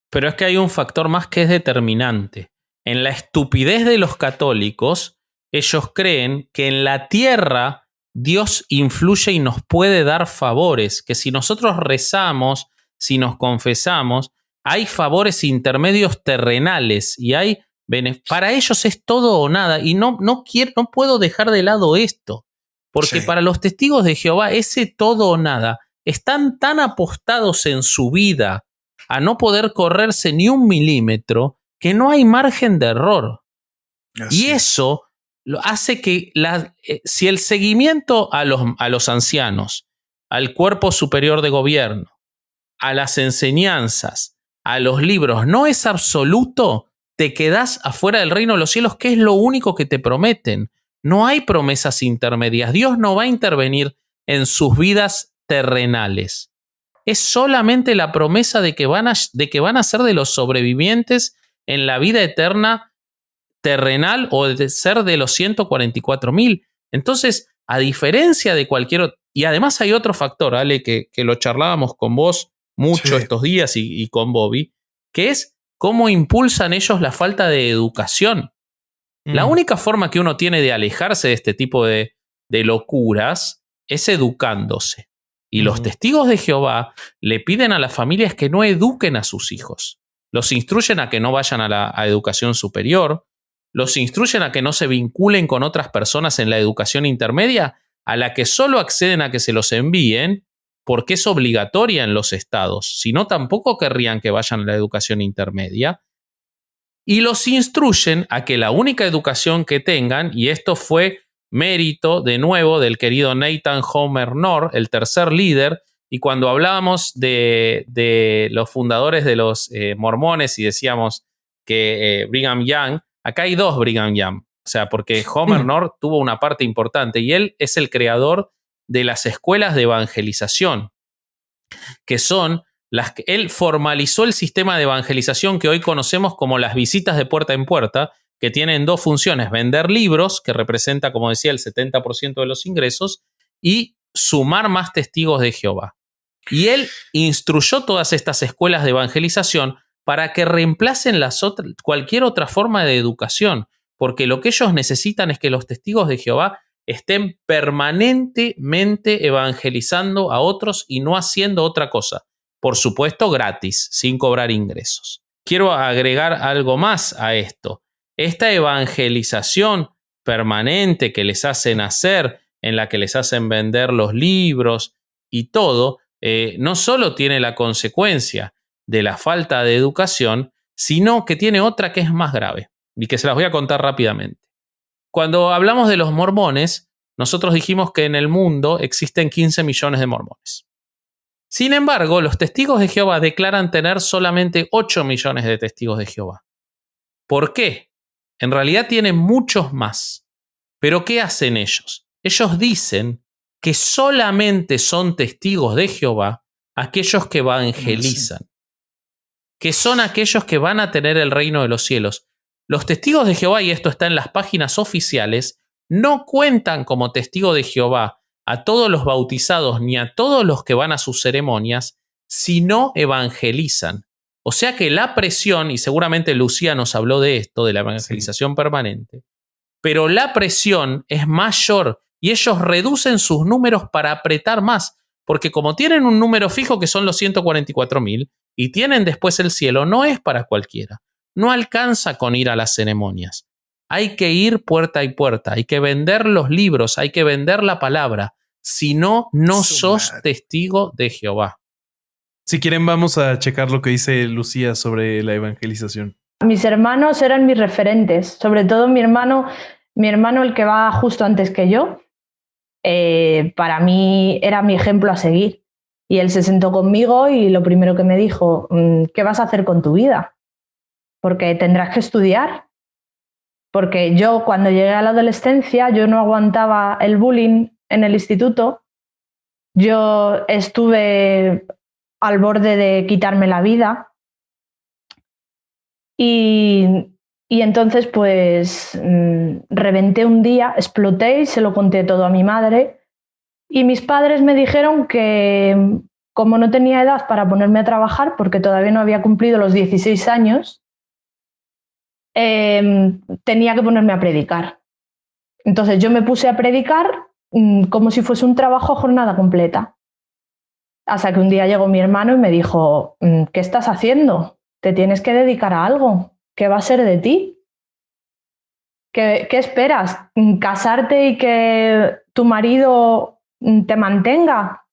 Pero es que hay un factor más que es determinante. En la estupidez de los católicos, ellos creen que en la tierra Dios influye y nos puede dar favores. Que si nosotros rezamos, si nos confesamos, hay favores intermedios terrenales y hay para ellos es todo o nada, y no puedo dejar de lado esto, porque para los testigos de Jehová ese todo o nada están tan apostados en su vida a no poder correrse ni un milímetro que no hay margen de error. Y eso hace que si el seguimiento a los ancianos, al cuerpo superior de gobierno, a las enseñanzas, a los libros, no es absoluto, te quedás afuera del reino de los cielos, que es lo único que te prometen. No hay promesas intermedias. Dios no va a intervenir en sus vidas terrenales. Es solamente la promesa de que van a ser de los sobrevivientes en la vida eterna terrenal o de ser de los 144.000. Entonces, a diferencia de cualquier otro, y además hay otro factor, Ale, que lo charlábamos con vos mucho estos días y con Bobby, que es cómo impulsan ellos la falta de educación. La única forma que uno tiene de alejarse de este tipo de locuras es educándose. Y los testigos de Jehová le piden a las familias que no eduquen a sus hijos. Los instruyen a que no vayan a educación superior, los instruyen a que no se vinculen con otras personas en la educación intermedia, a la que solo acceden a que se los envíen porque es obligatoria en los estados, si no tampoco querrían que vayan a la educación intermedia, y los instruyen a que la única educación que tengan, y esto fue mérito de nuevo del querido Nathan Homer Knorr, el tercer líder, y cuando hablábamos de los fundadores de los mormones y decíamos que Brigham Young, acá hay dos Brigham Young, o sea, porque Homer Knorr tuvo una parte importante y él es el creador de las escuelas de evangelización, que son las que él formalizó el sistema de evangelización que hoy conocemos como las visitas de puerta en puerta, que tienen dos funciones: vender libros, que representa, como decía, el 70% de los ingresos, y sumar más testigos de Jehová. Y él instruyó todas estas escuelas de evangelización para que reemplacen cualquier otra forma de educación, porque lo que ellos necesitan es que los testigos de Jehová estén permanentemente evangelizando a otros y no haciendo otra cosa. Por supuesto, gratis, sin cobrar ingresos. Quiero agregar algo más a esto. Esta evangelización permanente que les hacen hacer, en la que les hacen vender los libros y todo, no solo tiene la consecuencia de la falta de educación, sino que tiene otra que es más grave y que se las voy a contar rápidamente. Cuando hablamos de los mormones, nosotros dijimos que en el mundo existen 15 millones de mormones. Sin embargo, los testigos de Jehová declaran tener solamente 8 millones de testigos de Jehová. ¿Por qué? En realidad tienen muchos más. ¿Pero qué hacen ellos? Ellos dicen que solamente son testigos de Jehová aquellos que evangelizan, que son aquellos que van a tener el reino de los cielos. Los testigos de Jehová, y esto está en las páginas oficiales, no cuentan como testigo de Jehová a todos los bautizados ni a todos los que van a sus ceremonias, sino evangelizan. O sea que la presión, y seguramente Lucía nos habló de esto, de la evangelización permanente, pero la presión es mayor y ellos reducen sus números para apretar más, porque como tienen un número fijo que son los 144.000 y tienen después el cielo, no es para cualquiera. No alcanza con ir a las ceremonias. Hay que ir puerta y puerta, hay que vender los libros, hay que vender la palabra. Si no, no sos testigo de Jehová. Si quieren, vamos a checar lo que dice Lucía sobre la evangelización. Mis hermanos eran mis referentes, sobre todo mi hermano el que va justo antes que yo, para mí era mi ejemplo a seguir. Y él se sentó conmigo y lo primero que me dijo, ¿qué vas a hacer con tu vida? Porque tendrás que estudiar. Porque yo cuando llegué a la adolescencia, yo no aguantaba el bullying en el instituto. Yo estuve al borde de quitarme la vida. Y entonces pues reventé un día, exploté y se lo conté todo a mi madre. Y mis padres me dijeron que como no tenía edad para ponerme a trabajar, porque todavía no había cumplido los 16 años, tenía que ponerme a predicar. Entonces yo me puse a predicar como si fuese un trabajo a jornada completa. Hasta que un día llegó mi hermano y me dijo, ¿qué estás haciendo? Te tienes que dedicar a algo. ¿Qué va a ser de ti? ¿Qué esperas? ¿Casarte y que tu marido te mantenga?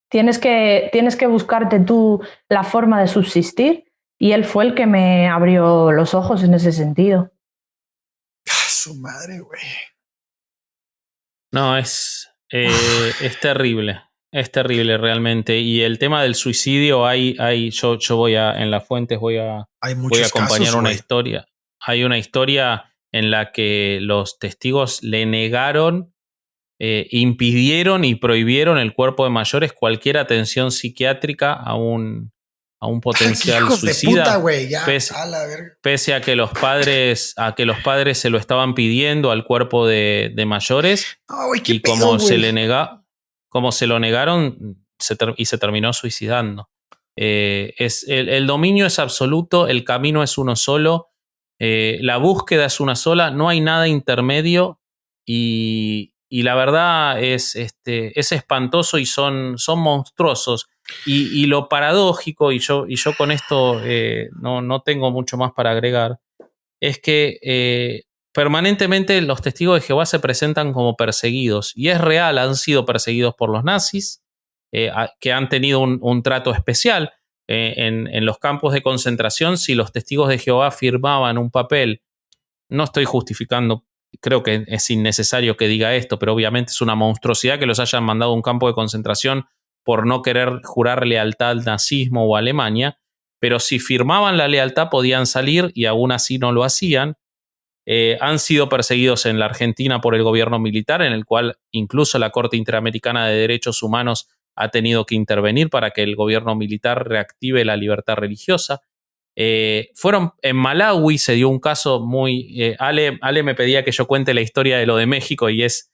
Tienes que buscarte tú la forma de subsistir. Y él fue el que me abrió los ojos en ese sentido. Su madre, güey. No, es terrible. Es terrible realmente. Y el tema del suicidio, yo voy en las fuentes voy a acompañar casos, una güey. historia. Hay una historia en la que los testigos le negaron, impidieron y prohibieron el cuerpo de mayores cualquier atención psiquiátrica a un potencial Hijos suicida. De puta, güey. Ya, pese a que los padres se lo estaban pidiendo al cuerpo de mayores. No, güey, y como se lo negaron y se terminó suicidando. El dominio es absoluto, el camino es uno solo, la búsqueda es una sola, no hay nada intermedio y la verdad es espantoso y son monstruosos. Y lo paradójico, y yo con esto no tengo mucho más para agregar, es que permanentemente los testigos de Jehová se presentan como perseguidos. Y es real, han sido perseguidos por los nazis, que han tenido un trato especial. En los campos de concentración, si los testigos de Jehová firmaban un papel, no estoy justificando, creo que es innecesario que diga esto, pero obviamente es una monstruosidad que los hayan mandado a un campo de concentración por no querer jurar lealtad al nazismo o a Alemania, pero si firmaban la lealtad podían salir y aún así no lo hacían. Han sido perseguidos en la Argentina por el gobierno militar, en el cual incluso la Corte Interamericana de Derechos Humanos ha tenido que intervenir para que el gobierno militar reactive la libertad religiosa. Fueron en Malawi, se dio un caso muy... Ale me pedía que yo cuente la historia de lo de México y es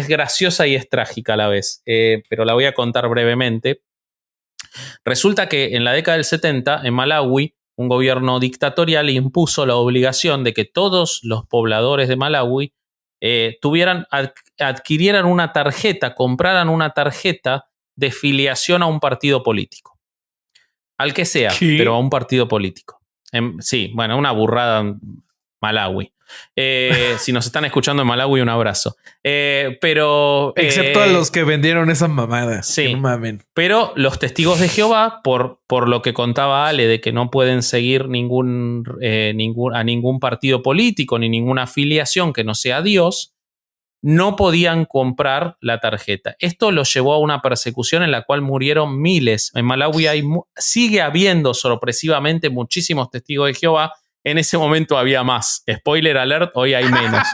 graciosa y es trágica a la vez, pero la voy a contar brevemente. Resulta que en la década del 70, en Malawi, un gobierno dictatorial impuso la obligación de que todos los pobladores de Malawi adquirieran una tarjeta, compraran una tarjeta de filiación a un partido político. Al que sea, pero a un partido político. Sí, bueno, una burrada en Malawi. Si nos están escuchando en Malawi, un abrazo. Pero excepto a los que vendieron esas mamadas. Sí, no mamen. Pero los testigos de Jehová, por lo que contaba Ale, de que no pueden seguir a ningún partido político ni ninguna afiliación que no sea Dios, no podían comprar la tarjeta. Esto los llevó a una persecución en la cual murieron miles. En Malawi sigue habiendo sorpresivamente muchísimos testigos de Jehová. En ese momento había más. Spoiler alert, hoy hay menos.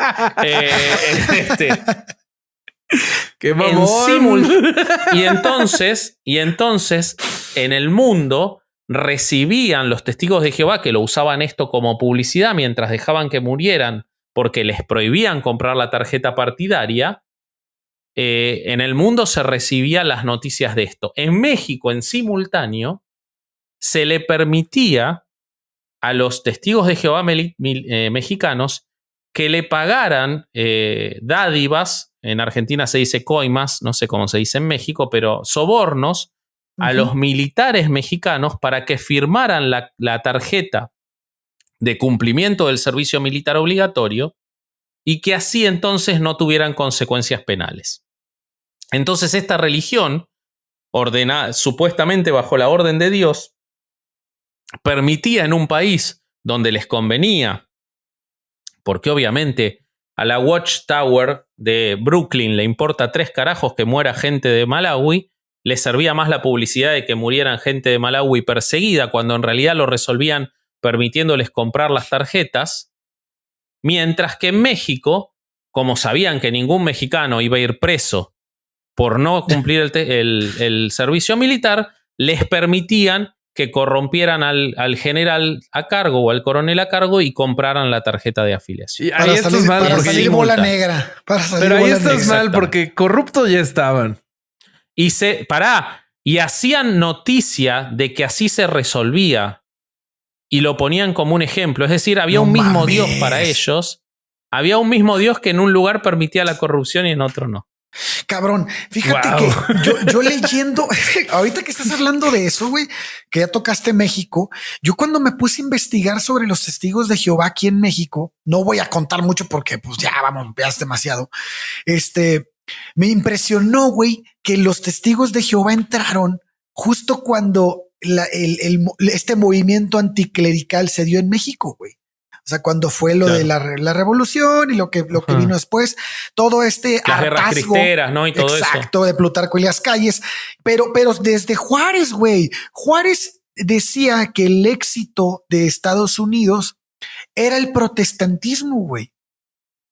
¡Qué mamón! Y entonces, en el mundo recibían los testigos de Jehová que lo usaban esto como publicidad mientras dejaban que murieran porque les prohibían comprar la tarjeta partidaria. En el mundo se recibían las noticias de esto. En México, en simultáneo, se le permitía a los testigos de Jehová mexicanos que le pagaran dádivas, en Argentina se dice coimas, no sé cómo se dice en México, pero sobornos a los militares mexicanos para que firmaran la tarjeta de cumplimiento del servicio militar obligatorio y que así entonces no tuvieran consecuencias penales. Entonces esta religión, ordenada supuestamente bajo la orden de Dios, permitía en un país donde les convenía, porque obviamente a la Watchtower de Brooklyn le importa 3 carajos que muera gente de Malawi, le servía más la publicidad de que murieran gente de Malawi perseguida, cuando en realidad lo resolvían permitiéndoles comprar las tarjetas, mientras que en México, como sabían que ningún mexicano iba a ir preso por no cumplir el servicio militar, les permitían que corrompieran al general a cargo o al coronel a cargo y compraran la tarjeta de afiliación. Y ahí estás mal para porque salir bola negra. Pero ahí estás mal porque corruptos ya estaban. Y hacían noticia de que así se resolvía y lo ponían como un ejemplo. Es decir, había un mismo Dios para ellos. Había un mismo Dios que en un lugar permitía la corrupción y en otro no. Cabrón, fíjate que yo leyendo, ahorita que estás hablando de eso, güey, que ya tocaste México, yo cuando me puse a investigar sobre los testigos de Jehová aquí en México, no voy a contar mucho porque pues ya vamos, veas demasiado. Me impresionó, güey, que los testigos de Jehová entraron justo cuando este movimiento anticlerical se dio en México, güey. O sea, cuando fue lo de la revolución y lo que vino después, todo este las guerras cristeras, ¿no? Y todo exacto, de Plutarco y las calles. Pero desde Juárez, güey. Juárez decía que el éxito de Estados Unidos era el protestantismo, güey.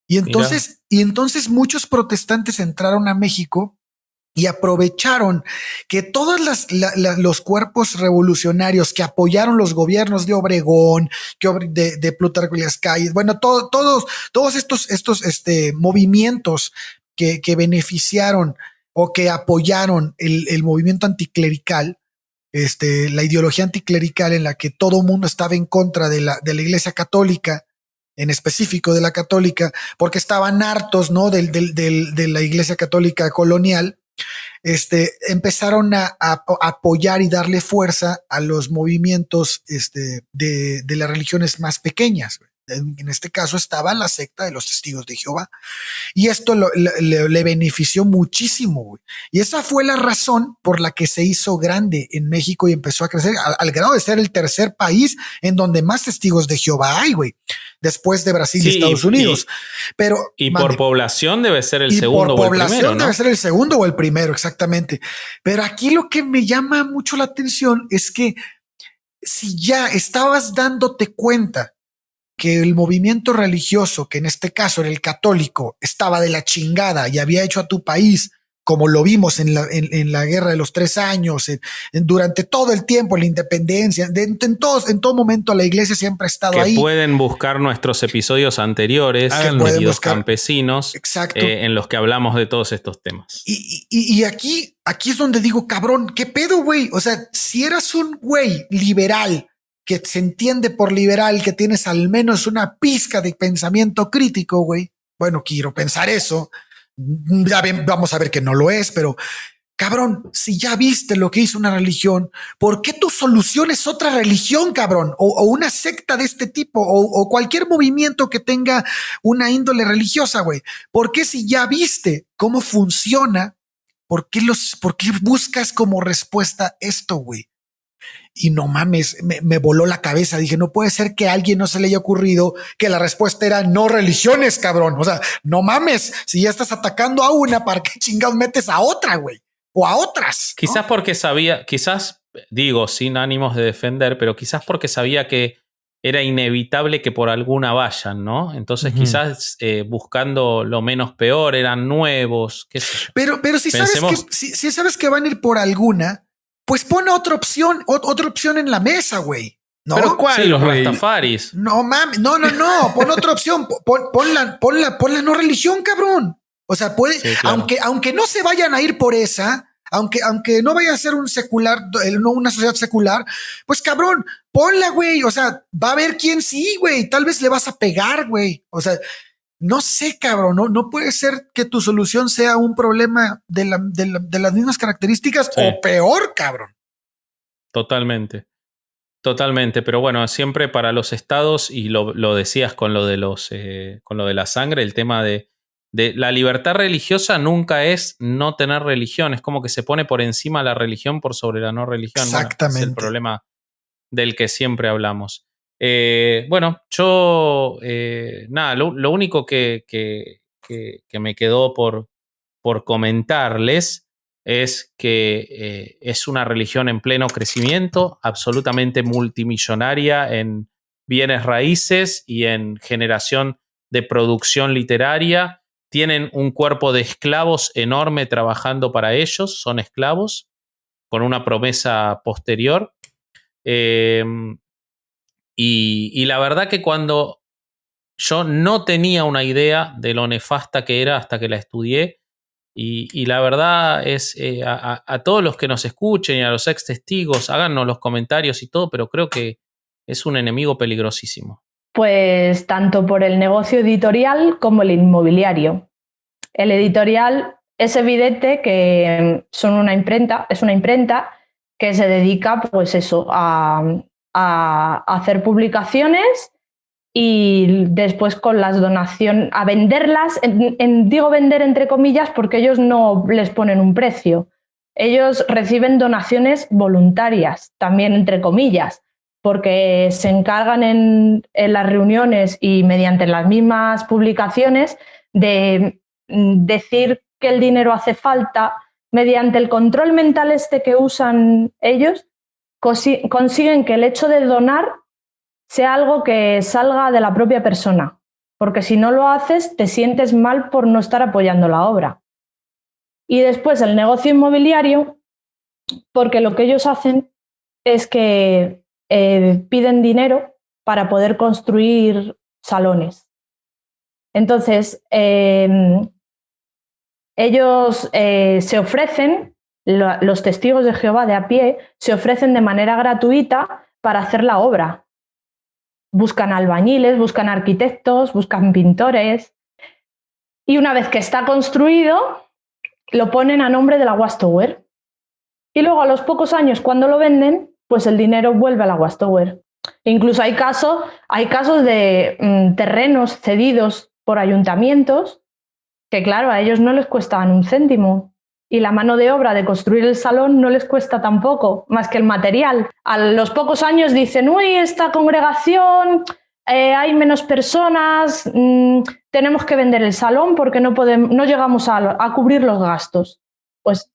Y entonces muchos protestantes entraron a México y aprovecharon que todos los cuerpos revolucionarios que apoyaron los gobiernos de Obregón, de Plutarco y las calles, bueno, todos estos movimientos que beneficiaron o que apoyaron el movimiento anticlerical, la ideología anticlerical en la que todo mundo estaba en contra de la Iglesia Católica, en específico de la católica, porque estaban hartos, ¿no? de la Iglesia Católica colonial. Empezaron a apoyar y darle fuerza a los movimientos de las religiones más pequeñas. En este caso estaba la secta de los Testigos de Jehová. Y esto le benefició muchísimo, güey. Y esa fue la razón por la que se hizo grande en México y empezó a crecer al grado de ser el tercer país en donde más Testigos de Jehová hay, güey. Después de Brasil y Estados Unidos. Y por población debe ser el segundo o el primero, ¿no? Por población debe ser el segundo o el primero, exactamente. Pero aquí lo que me llama mucho la atención es que si ya estabas dándote cuenta que el movimiento religioso, que en este caso era el católico, estaba de la chingada y había hecho a tu país, como lo vimos en la Guerra de los 3 años, durante todo el tiempo, en la independencia, en todo momento la iglesia siempre ha estado ahí. Que pueden buscar nuestros episodios anteriores, los campesinos, en los que hablamos de todos estos temas. Y aquí es donde digo, cabrón, ¿qué pedo, güey? O sea, si eras un güey liberal, que se entiende por liberal, que tienes al menos una pizca de pensamiento crítico, güey. Bueno, quiero pensar eso. Ya vamos a ver que no lo es, pero cabrón, si ya viste lo que hizo una religión, ¿por qué tu solución es otra religión, cabrón? O una secta de este tipo, o cualquier movimiento que tenga una índole religiosa, güey. ¿Por qué si ya viste cómo funciona, por qué buscas como respuesta esto, güey? Y no mames, me voló la cabeza. Dije, no puede ser que a alguien no se le haya ocurrido que la respuesta era no religiones, cabrón. O sea, no mames, si ya estás atacando a una, ¿para qué chingados metes a otra, güey? O a otras. Quizás, ¿no? Porque sabía, digo, sin ánimos de defender, pero quizás porque sabía que era inevitable que por alguna vayan, ¿no? Entonces quizás buscando lo menos peor, eran nuevos, qué sé yo. Pero si sabes que van a ir por alguna, pues pon otra opción en la mesa, güey. ¿No? ¿Pero cuál? Sí, los rastafaris. No mames, no. Pon otra opción. Pon la no religión, cabrón. O sea, puede, sí, claro. aunque no se vayan a ir por esa, aunque no vaya a ser un secular, no una sociedad secular, pues cabrón, ponla, güey. O sea, va a haber quién sí, güey. Tal vez le vas a pegar, güey. O sea, no sé, cabrón, no puede ser que tu solución sea un problema de las mismas características, sí, o peor, cabrón. Totalmente, pero bueno, siempre para los estados, y lo decías con lo de con lo de la sangre, el tema de la libertad religiosa nunca es no tener religión, es como que se pone por encima la religión por sobre la no religión. Exactamente. Bueno, es el problema del que siempre hablamos. Bueno, yo nada, lo único que me quedó por comentarles es que es una religión en pleno crecimiento, absolutamente multimillonaria en bienes raíces y en generación de producción literaria. Tienen un cuerpo de esclavos enorme trabajando para ellos, son esclavos, con una promesa posterior. Y la verdad que cuando yo no tenía una idea de lo nefasta que era hasta que la estudié, y la verdad es a todos los que nos escuchen y a los ex testigos, háganos los comentarios y todo, pero creo que es un enemigo peligrosísimo. Pues tanto por el negocio editorial como el inmobiliario. El editorial es evidente que es una imprenta que se dedica, pues eso, a hacer publicaciones y después con las donaciones, a venderlas, digo vender entre comillas porque ellos no les ponen un precio. Ellos reciben donaciones voluntarias, también entre comillas, porque se encargan en las reuniones y mediante las mismas publicaciones de decir que el dinero hace falta. Mediante el control mental que usan ellos, consiguen que el hecho de donar sea algo que salga de la propia persona, porque si no lo haces te sientes mal por no estar apoyando la obra. Y después el negocio inmobiliario, porque lo que ellos hacen es que piden dinero para poder construir salones. Entonces, ellos se ofrecen, los testigos de Jehová de a pie, se ofrecen de manera gratuita para hacer la obra. Buscan albañiles, buscan arquitectos, buscan pintores. Y una vez que está construido, lo ponen a nombre de la Watchtower. Y luego a los pocos años, cuando lo venden, pues el dinero vuelve a la Watchtower. Incluso hay casos de terrenos cedidos por ayuntamientos que, claro, a ellos no les cuestaban un céntimo. Y la mano de obra de construir el salón no les cuesta tampoco, más que el material. A los pocos años dicen, uy, esta congregación, hay menos personas, tenemos que vender el salón porque no llegamos a cubrir los gastos. Pues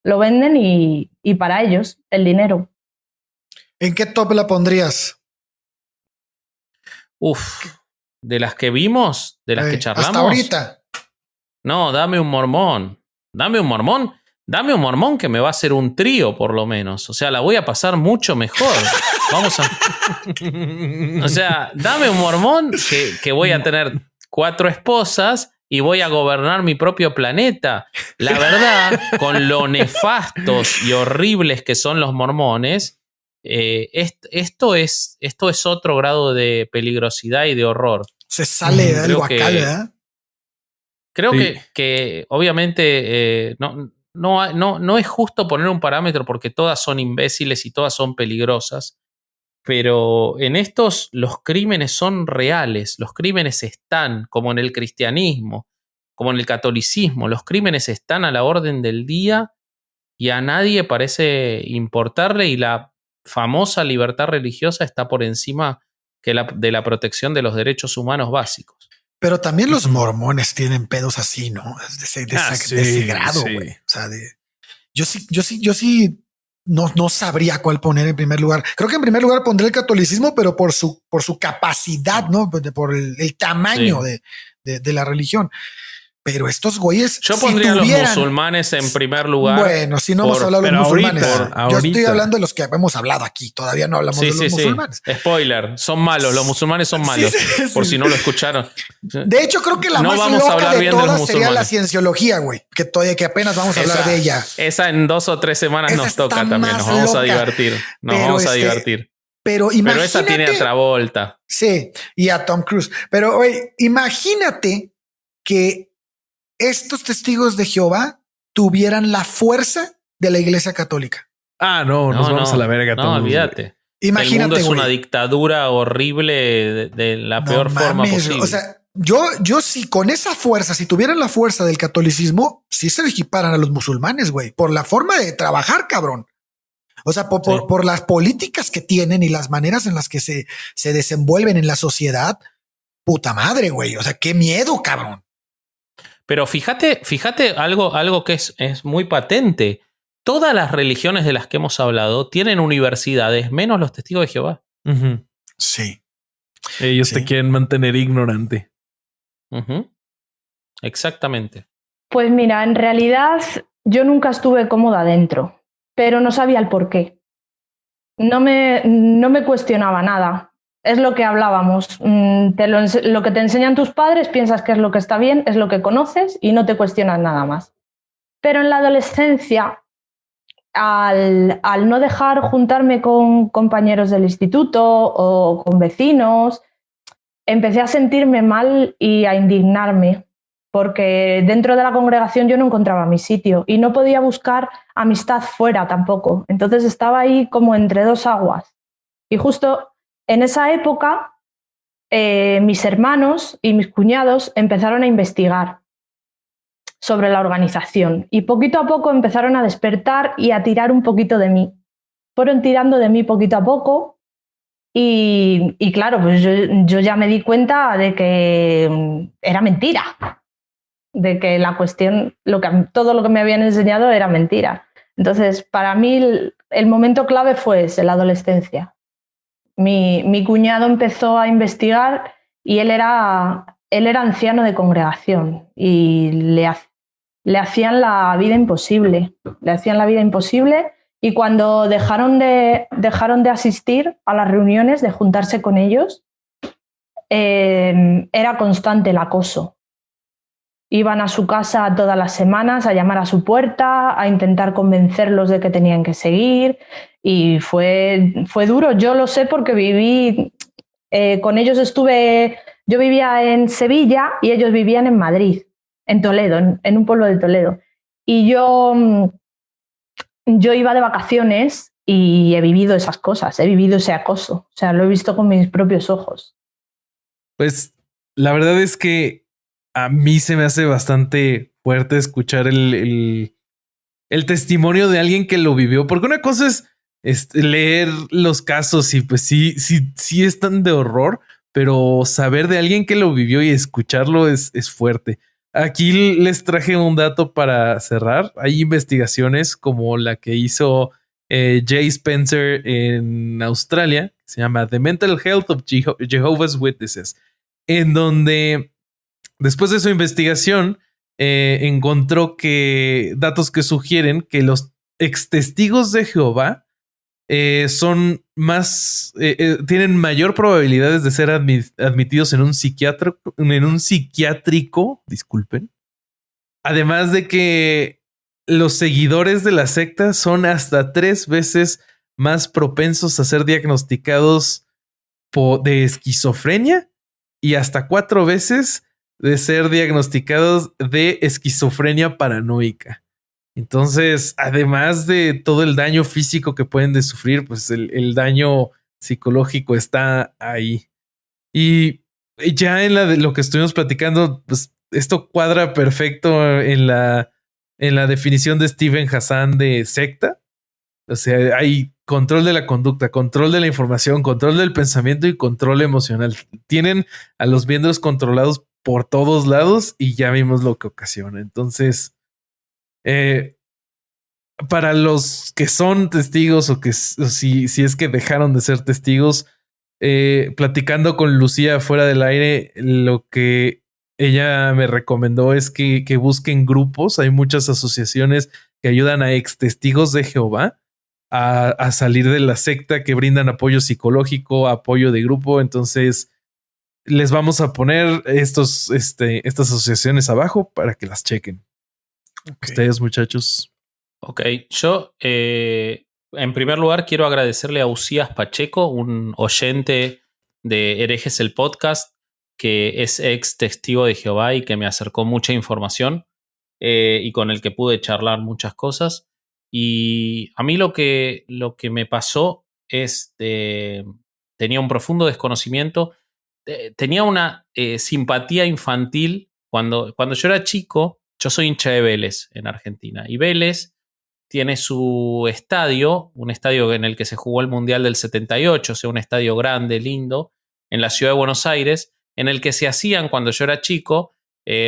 lo venden y para ellos el dinero. ¿En qué top la pondrías? De las que vimos, de las que charlamos. Hasta ahorita. No, dame un mormón. Dame un mormón que me va a hacer un trío, por lo menos. O sea, la voy a pasar mucho mejor. O sea, dame un mormón que voy a tener 4 esposas y voy a gobernar mi propio planeta. La verdad, con lo nefastos y horribles que son los mormones, esto es otro grado de peligrosidad y de horror. Se sale del guacal, ¿verdad? Creo que obviamente no es justo poner un parámetro porque todas son imbéciles y todas son peligrosas, pero en estos los crímenes son reales, los crímenes están, como en el cristianismo, como en el catolicismo, los crímenes están a la orden del día y a nadie parece importarle, y la famosa libertad religiosa está por encima de la protección de los derechos humanos básicos. Pero también los mormones tienen pedos así, ¿no? De ese grado, güey. O sea, yo sí no sabría cuál poner en primer lugar. Creo que en primer lugar pondré el catolicismo, pero por su capacidad, ¿no? Por el tamaño de la religión. Pero estos güeyes. Yo pondría a los musulmanes en primer lugar. Bueno, si no hemos hablado de los musulmanes. Ahorita. Yo estoy hablando de los que hemos hablado aquí. Todavía no hablamos de los musulmanes. Spoiler, son malos. Los musulmanes son malos. Por si no lo escucharon. De hecho, creo que la más loca de todas sería la cienciología, güey. Que apenas vamos a hablar de ella. Esa en 2 o 3 semanas nos toca también. Nos vamos a divertir. Pero esa tiene a Travolta. Sí, y a Tom Cruise. Pero, güey, imagínate que estos testigos de Jehová tuvieran la fuerza de la Iglesia Católica. Nos vamos a la verga todos. No, olvídate. Imagínate, el mundo es una dictadura horrible de la peor forma posible. O sea, yo sí, con esa fuerza, si tuvieran la fuerza del catolicismo, sí se equiparan a los musulmanes, güey, por la forma de trabajar, cabrón. O sea, por las políticas que tienen y las maneras en las que se desenvuelven en la sociedad. Puta madre, güey. O sea, qué miedo, cabrón. Pero fíjate algo que es muy patente. Todas las religiones de las que hemos hablado tienen universidades, menos los testigos de Jehová. Uh-huh. Sí. Ellos te quieren mantener ignorante. Uh-huh. Exactamente. Pues mira, en realidad yo nunca estuve cómoda dentro, pero no sabía el por qué. No me cuestionaba nada. Es lo que hablábamos. Lo que te enseñan tus padres, piensas que es lo que está bien, es lo que conoces y no te cuestionas nada más. Pero en la adolescencia, al no dejar juntarme con compañeros del instituto o con vecinos, empecé a sentirme mal y a indignarme. porque dentro de la congregación yo no encontraba mi sitio y no podía buscar amistad fuera tampoco. Entonces estaba ahí como entre dos aguas. Y justo en esa época mis hermanos y mis cuñados empezaron a investigar sobre la organización y poquito a poco empezaron a despertar y a tirar un poquito de mí. Fueron tirando de mí poquito a poco y claro, pues yo ya me di cuenta de que era mentira, de que la cuestión, todo lo que me habían enseñado era mentira. Entonces, para mí el momento clave fue ese, la adolescencia. Mi cuñado empezó a investigar y él era anciano de congregación y le hacían la vida imposible. Le hacían la vida imposible y cuando dejaron de asistir a las reuniones, de juntarse con ellos, era constante el acoso. Iban a su casa todas las semanas a llamar a su puerta, a intentar convencerlos de que tenían que seguir y fue duro. Yo lo sé porque viví con ellos, yo vivía en Sevilla y ellos vivían en Madrid, en Toledo, en un pueblo de Toledo. Y yo iba de vacaciones y he vivido esas cosas, he vivido ese acoso, o sea, lo he visto con mis propios ojos. Pues la verdad es que a mí se me hace bastante fuerte escuchar el testimonio de alguien que lo vivió, porque una cosa es leer los casos y pues sí están de horror, pero saber de alguien que lo vivió y escucharlo es fuerte. Aquí les traje un dato para cerrar. Hay investigaciones como la que hizo Jay Spencer en Australia, que se llama The Mental Health of Jehovah's Witnesses, en donde después de su investigación encontró que datos que sugieren que los ex testigos de Jehová son más, tienen mayor probabilidades de ser admitidos en un psiquiátrico, disculpen. Además de que los seguidores de la secta son hasta 3 veces más propensos a ser diagnosticados de esquizofrenia y hasta 4 veces de ser diagnosticados de esquizofrenia paranoica. Entonces, además de todo el daño físico que pueden de sufrir, pues el daño psicológico está ahí. Y ya en lo que estuvimos platicando, pues esto cuadra perfecto en la definición de Steven Hassan de secta. O sea, hay control de la conducta, control de la información, control del pensamiento y control emocional. Tienen a los miembros controlados por todos lados y ya vimos lo que ocasiona. Entonces, para los que son testigos o si es que dejaron de ser testigos, platicando con Lucía fuera del aire, lo que ella me recomendó es que busquen grupos. Hay muchas asociaciones que ayudan a ex testigos de Jehová a salir de la secta, que brindan apoyo psicológico, apoyo de grupo. Entonces les vamos a poner estas asociaciones abajo para que las chequen. Okay. Ustedes, muchachos. Ok, yo en primer lugar quiero agradecerle a Usías Pacheco, un oyente de Herejes el Podcast, que es ex testigo de Jehová y que me acercó mucha información y con el que pude charlar muchas cosas. Y a mí lo que me pasó es tenía un profundo desconocimiento, tenía una simpatía infantil. Cuando yo era chico, yo soy hincha de Vélez en Argentina, y Vélez tiene su estadio, un estadio en el que se jugó el Mundial del 78, o sea, un estadio grande, lindo, en la ciudad de Buenos Aires, en el que se hacían, cuando yo era chico,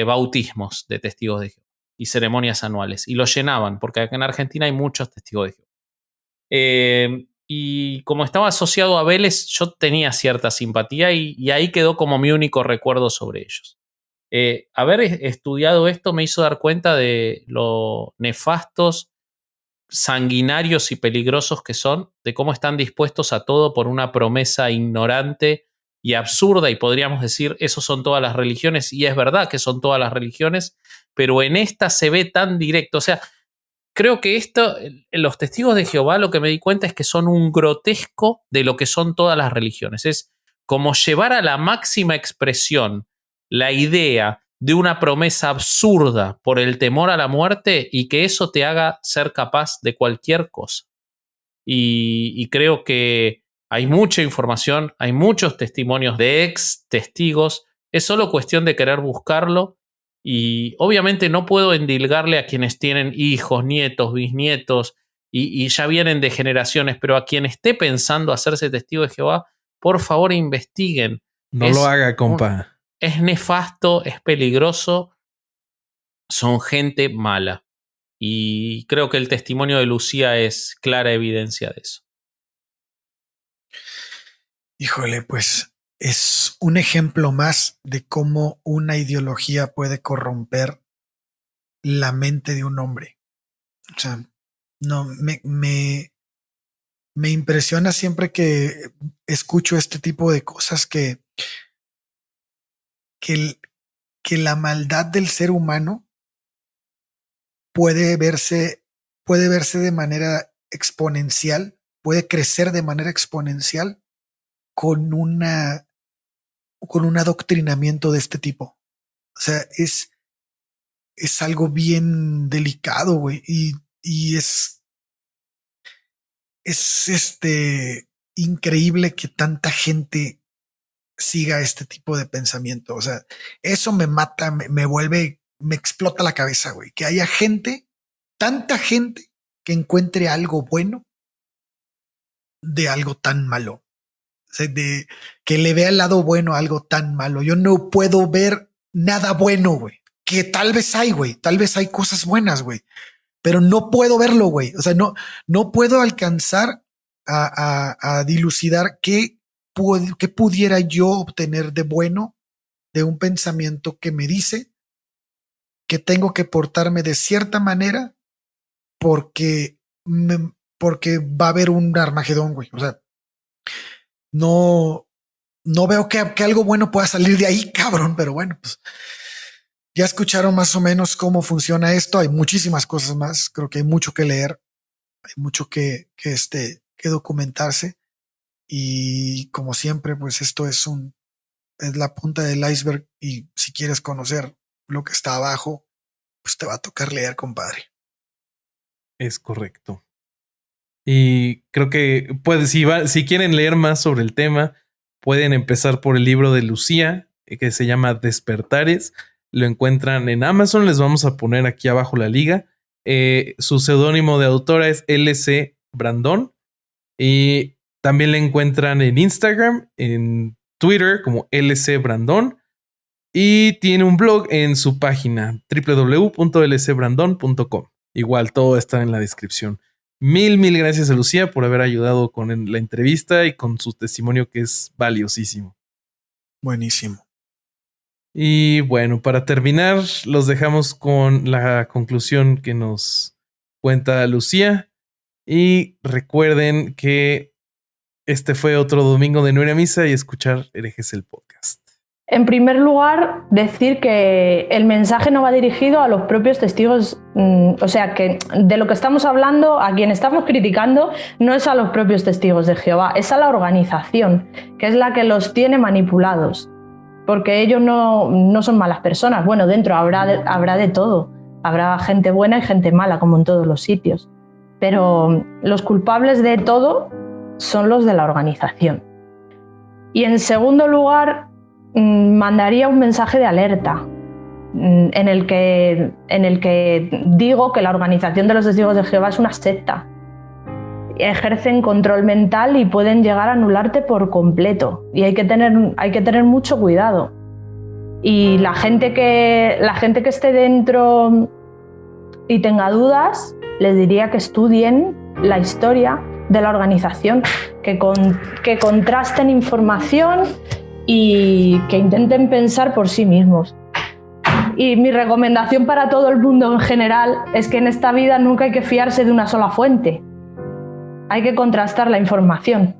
bautismos de testigos de Jehová y ceremonias anuales, y lo llenaban, porque acá en Argentina hay muchos testigos de Jehová. Y como estaba asociado a Vélez, yo tenía cierta simpatía y ahí quedó como mi único recuerdo sobre ellos. Haber estudiado esto me hizo dar cuenta de lo nefastos, sanguinarios y peligrosos que son, de cómo están dispuestos a todo por una promesa ignorante y absurda, y podríamos decir, eso son todas las religiones, y es verdad que son todas las religiones, pero en esta se ve tan directo. O sea, creo que los testigos de Jehová, lo que me di cuenta es que son un grotesco de lo que son todas las religiones. Es como llevar a la máxima expresión la idea de una promesa absurda por el temor a la muerte y que eso te haga ser capaz de cualquier cosa. Y creo que hay mucha información, hay muchos testimonios de ex testigos. Es solo cuestión de querer buscarlo. Y obviamente no puedo endilgarle a quienes tienen hijos, nietos, bisnietos y ya vienen de generaciones, pero a quien esté pensando hacerse testigo de Jehová, por favor investiguen. No lo haga, compa. Es nefasto, es peligroso, son gente mala. Y creo que el testimonio de Lucía es clara evidencia de eso. Híjole, pues es un ejemplo más de cómo una ideología puede corromper la mente de un hombre. O sea, no me impresiona siempre que escucho este tipo de cosas que la maldad del ser humano puede verse de manera exponencial, puede crecer de manera exponencial con un adoctrinamiento de este tipo. O sea, es algo bien delicado, güey, y es increíble que tanta gente siga este tipo de pensamiento. O sea, eso me mata, me explota la cabeza, güey. Que haya tanta gente que encuentre algo bueno de algo tan malo. O sea, que le vea el lado bueno a algo tan malo. Yo no puedo ver nada bueno, güey. Que tal vez hay, güey. Tal vez hay cosas buenas, güey. Pero no puedo verlo, güey. O sea, no puedo alcanzar a dilucidar qué pudiera yo obtener de bueno de un pensamiento que me dice que tengo que portarme de cierta manera porque va a haber un Armagedón, güey. O sea, no veo que algo bueno pueda salir de ahí, cabrón, pero bueno, pues ya escucharon más o menos cómo funciona esto. Hay muchísimas cosas más. Creo que hay mucho que leer, hay mucho que documentarse. Y como siempre, pues esto es la punta del iceberg. Y si quieres conocer lo que está abajo, pues te va a tocar leer, compadre. Es correcto. Y creo que si quieren leer más sobre el tema, pueden empezar por el libro de Lucía, que se llama Despertares. Lo encuentran en Amazon. Les vamos a poner aquí abajo la liga. Su seudónimo de autora es LC Brandón. Y también la encuentran en Instagram, en Twitter como LC Brandón. Y tiene un blog en su página www.lcbrandon.com. Igual todo está en la descripción. Mil gracias a Lucía por haber ayudado con la entrevista y con su testimonio, que es valiosísimo. Buenísimo. Y bueno, para terminar, los dejamos con la conclusión que nos cuenta Lucía. Y recuerden que este fue otro domingo de no ir a misa y escuchar Herejes el podcast. En primer lugar, decir que el mensaje no va dirigido a los propios testigos, o sea, que de lo que estamos hablando, a quien estamos criticando, no es a los propios testigos de Jehová, es a la organización, que es la que los tiene manipulados, porque ellos no son malas personas. Bueno, dentro habrá de todo, habrá gente buena y gente mala, como en todos los sitios, pero los culpables de todo son los de la organización. Y en segundo lugar, mandaría un mensaje de alerta en el que digo que la organización de los testigos de Jehová es una secta. Ejercen control mental y pueden llegar a anularte por completo. Y hay que tener mucho cuidado. Y la gente que esté dentro y tenga dudas, les diría que estudien la historia de la organización, que contrasten información y que intenten pensar por sí mismos. Y mi recomendación para todo el mundo en general es que en esta vida nunca hay que fiarse de una sola fuente. Hay que contrastar la información.